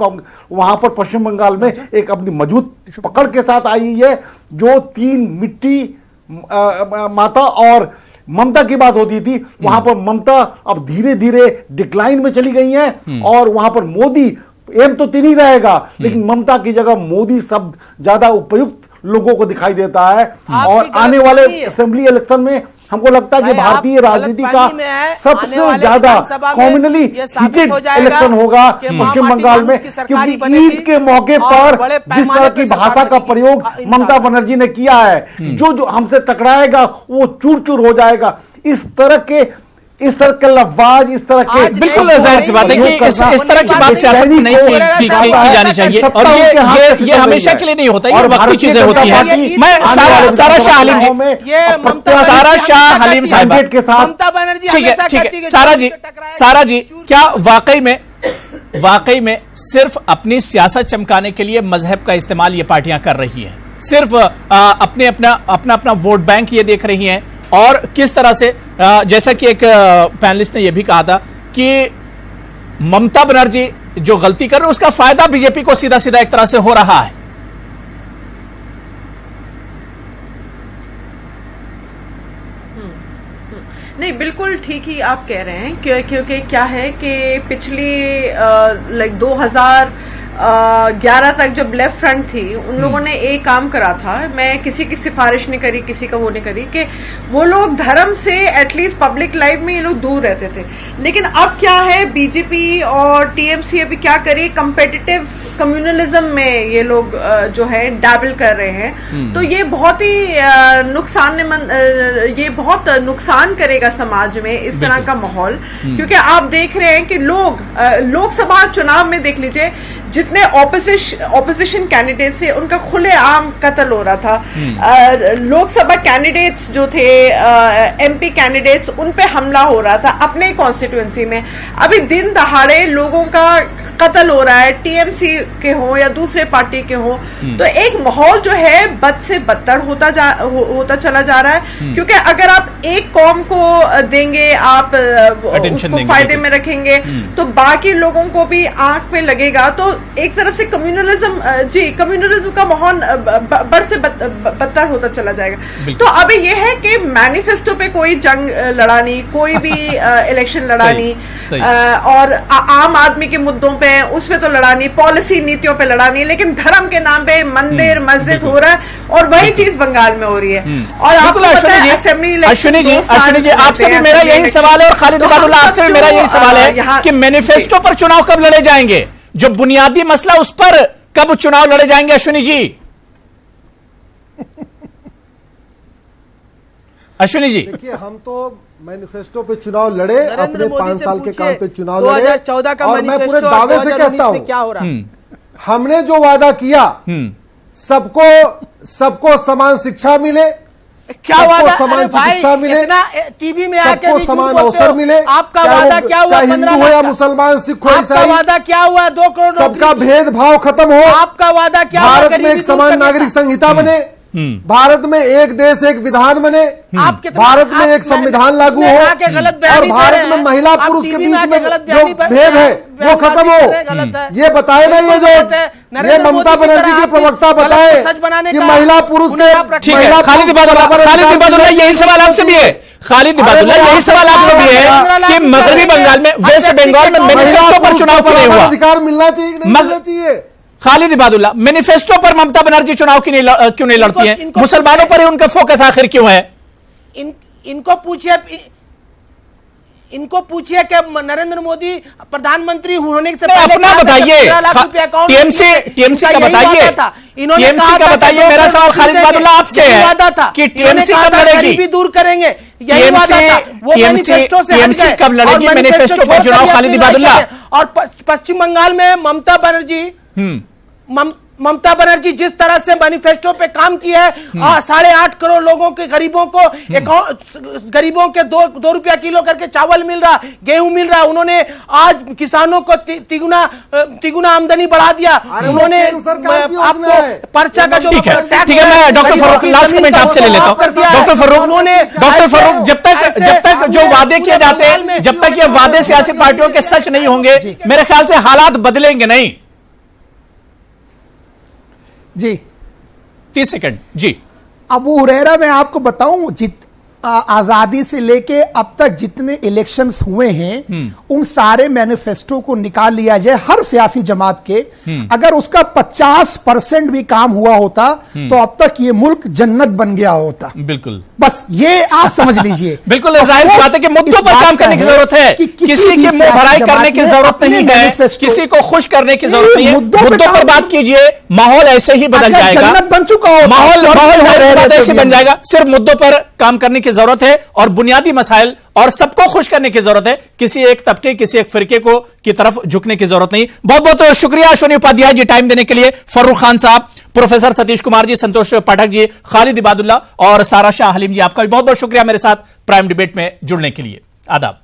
वहां पर पश्चिम बंगाल में एक अपनी मजबूत पकड़ के साथ आई है। जो 3 मिट्टी माता और ममता की बात होती थी, वहां पर ममता अब धीरे धीरे डिक्लाइन में चली गई है और वहां पर मोदी एम तो 3 ही रहेगा, लेकिन ममता की जगह मोदी शब्द ज्यादा उपयुक्त लोगों को दिखाई देता है। और आने वाले असेंबली इलेक्शन में हमको लगता है कि भारतीय राजनीति का सबसे ज्यादा कॉम्युनली हीटेड इलेक्शन होगा पश्चिम बंगाल में, क्योंकि ईद के मौके पर जिस तरह की भाषा का प्रयोग ममता बनर्जी ने किया है, जो हमसे टकराएगा वो चूर चूर हो जाएगा। इस तरह के लफ्ज, इस तरह के, बिल्कुल जाहिर सी बात है कि इस तरह की बात सियासत में नहीं की जानी चाहिए, और ये हमेशा के लिए नहीं होता, ये वक्ती चीजें होती हैं। मैं सारा शाह हलीम साहब के साथ, ठीक है सारा जी क्या वाकई में सिर्फ अपनी सियासत चमकाने के लिए मजहब का इस्तेमाल ये पार्टियां कर रही हैं, सिर्फ अपना वोट बैंक ये देख रही हैं, और किस तरह से जैसा कि एक पैनलिस्ट ने यह भी कहा था कि ममता बनर्जी जो गलती कर रही है उसका फायदा बीजेपी को सीधा सीधा एक तरह से हो रहा है। नहीं, बिल्कुल ठीक ही आप कह रहे हैं, क्योंकि क्या है कि पिछली 2011 तक जब लेफ्ट फ्रंट थी, उन लोगों ने एक काम करा था, मैं किसी की सिफारिश नहीं करी, किसी का वो नहीं करी, कि वो लोग धर्म से एटलीस्ट पब्लिक लाइफ में ये लोग दूर रहते थे। लेकिन अब क्या है, बीजेपी और टीएमसी अभी क्या करी, कंपेटिटिव कम्युनलिज्म में ये लोग जो है डैबल कर रहे हैं। तो ये बहुत ही ये बहुत नुकसान करेगा समाज में इस तरह का माहौल, क्योंकि आप देख रहे हैं कि लोकसभा चुनाव में देख लीजिए, जितने ऑपोजिशन कैंडिडेट से उनका खुलेआम कत्ल हो रहा था। लोकसभा कैंडिडेट्स जो थे, एमपी कैंडिडेट्स, उन पे हमला हो रहा था अपने कॉन्स्टिट्यूएंसी में। अभी दिन दहाड़े लोगों का कत्ल हो रहा है, टीएमसी के हों या दूसरे पार्टी के हों। तो एक माहौल जो है बद से बदतर होता चला जा रहा है, क्योंकि अगर आप एक कौम को देंगे, आप उसको फायदे में रखेंगे, तो बाकी लोगों को भी आंख में लगेगा। तो एक तरफ से कम्युनलिज्म का माहौल बद से बदतर होता चला जाएगा। तो अभी यह है कि मैनिफेस्टो पे कोई जंग लड़ानी, कोई भी इलेक्शन लड़ानी, और आम आदमी के मुद्दों पे उसपे तो लड़ानी, पॉलिसी नीतियों पे लड़ानी, लेकिन धर्म के नाम पे मंदिर मस्जिद हो रहा है, और वही चीज बंगाल में हो रही है। और आपको पता है असेंबली अश्विनी जी आपसे भी मेरा यही सवाल है, और खालिद इबादुल्ला आपसे भी मेरा यही सवाल है कि मैनिफेस्टो पर चुनाव कब लड़े जाएंगे? जो बुनियादी मसला उस पर कब चुनाव लड़े जाएंगे अश्विनी जी? अश्विनी जी देखिए, हम तो मैनिफेस्टो पे चुनाव लड़े, अपने 5 साल के काम पे चुनाव लड़े, 2014 का और मैं पूरे दावे से कहता हूं, क्या हो रहा है? हमने जो वादा किया, सबको समान शिक्षा मिले, क्या सबको समान चिकित्सा मिले, टीवी में सबको समान अवसर मिले, आपका वादा क्या हुआ? चाहे हिंदू हो या मुसलमान, सिख हो, ईसाई, वादा क्या हुआ? 2 करोड़ सबका भेदभाव खत्म हो। आपका वादा क्या हुआ? भारत में एक समान नागरिक संहिता बने, भारत में एक देश एक विधान बने, भारत में एक संविधान लागू हो, और भारत में महिला पुरुष के बीच में जो भेद है वो खत्म हो। ये बताए ना, ये ममता बनर्जी के प्रवक्ता बताए कि महिला पुरुष के खालिद इबादुल्ला यही सवाल आपसे भी है, खालिद इबादुल्ला यही सवाल आपसे भी है कि मगरबी बंगाल में, वेस्ट बंगाल में मैनिफेस्टो पर चुनाव क्यों नहीं हुआ? अधिकार मिलना चाहिए, नहीं मिलना चाहिए? खालिद इबादुल्ला, मैनिफेस्टो पर ममता बनर्जी चुनाव क्यों नहीं लड़ती हैं? मुसलमानों पर ही उनका फोकस आखिर क्यों है? इनको पूछिए कि नरेंद्र मोदी प्रधानमंत्री होने से पहले अपना बताइए, टीएमसी का बताइए, टीएमसी का बताइए। मेरा सवाल खालिद इबादुल्ला आपसे है कि टीएमसी कब लड़ेगी? भी दूर करेंगे, यही वादा था। वो मैनिफेस्टो से टीएमसी कब लड़ेगी मैनिफेस्टो पर चुनाव? खालिद इबादुल्ला, और पश्चिम बंगाल में ममता बनर्जी जिस तरह से मैनिफेस्टो पे काम किया है, 8.5 करोड़ लोगों के गरीबों के 2 रुपया किलो करके चावल मिल रहा, गेहूं मिल रहा। उन्होंने आज किसानों को तिगुना आमदनी बढ़ा दिया। उन्होंने आपको पर्चा का जो ठीक है, मैं डॉक्टर फरूक लास्ट कमेंट आपसे ले लेता हूं। डॉक्टर फरूक, जब तक जो वादे किए जाते हैं, जब तक ये वादे सियासी पार्टियों के सच नहीं होंगे, मेरे ख्याल से हालात बदलेंगे नहीं। जी 30 सेकंड जी। अबू हुरैरा में आपको बताऊं, आजादी से लेके अब तक जितने इलेक्शंस हुए हैं उन सारे मैनिफेस्टो को निकाल लिया जाए, हर सियासी जमात के, अगर उसका 50% भी काम हुआ होता तो अब तक ये मुल्क जन्नत बन गया होता। बिल्कुल, बस ये आप समझ लीजिए। बिल्कुल जाहिर बात है कि मुद्दों पर काम करने की जरूरत है, किसी की मुंह भराई करने की जरूरत नहीं है, किसी को खुश करने की जरूरत नहीं है। मुद्दों पर बात कीजिए, माहौल ऐसे ही बदल जाएगा, जन्नत बन चुका हो, माहौल ऐसे बन जाएगा। सिर्फ मुद्दों पर काम करने की जरूरत है और बुनियादी मसाइल और सबको खुश करने की जरूरत है, किसी एक तबके, किसी एक फिरके को की तरफ झुकने की जरूरत नहीं। बहुत बहुत शुक्रिया अश्विनी उपाध्याय जी टाइम देने के लिए, फर्रुख खान साहब, प्रोफेसर सतीश कुमार जी, संतोष पाठक जी, खालिद इबादुल्ला और सारा शाह हलीम जी, आपका भी बहुत बहुत शुक्रिया मेरे साथ प्राइम डिबेट में जुड़ने के लिए। आदाब।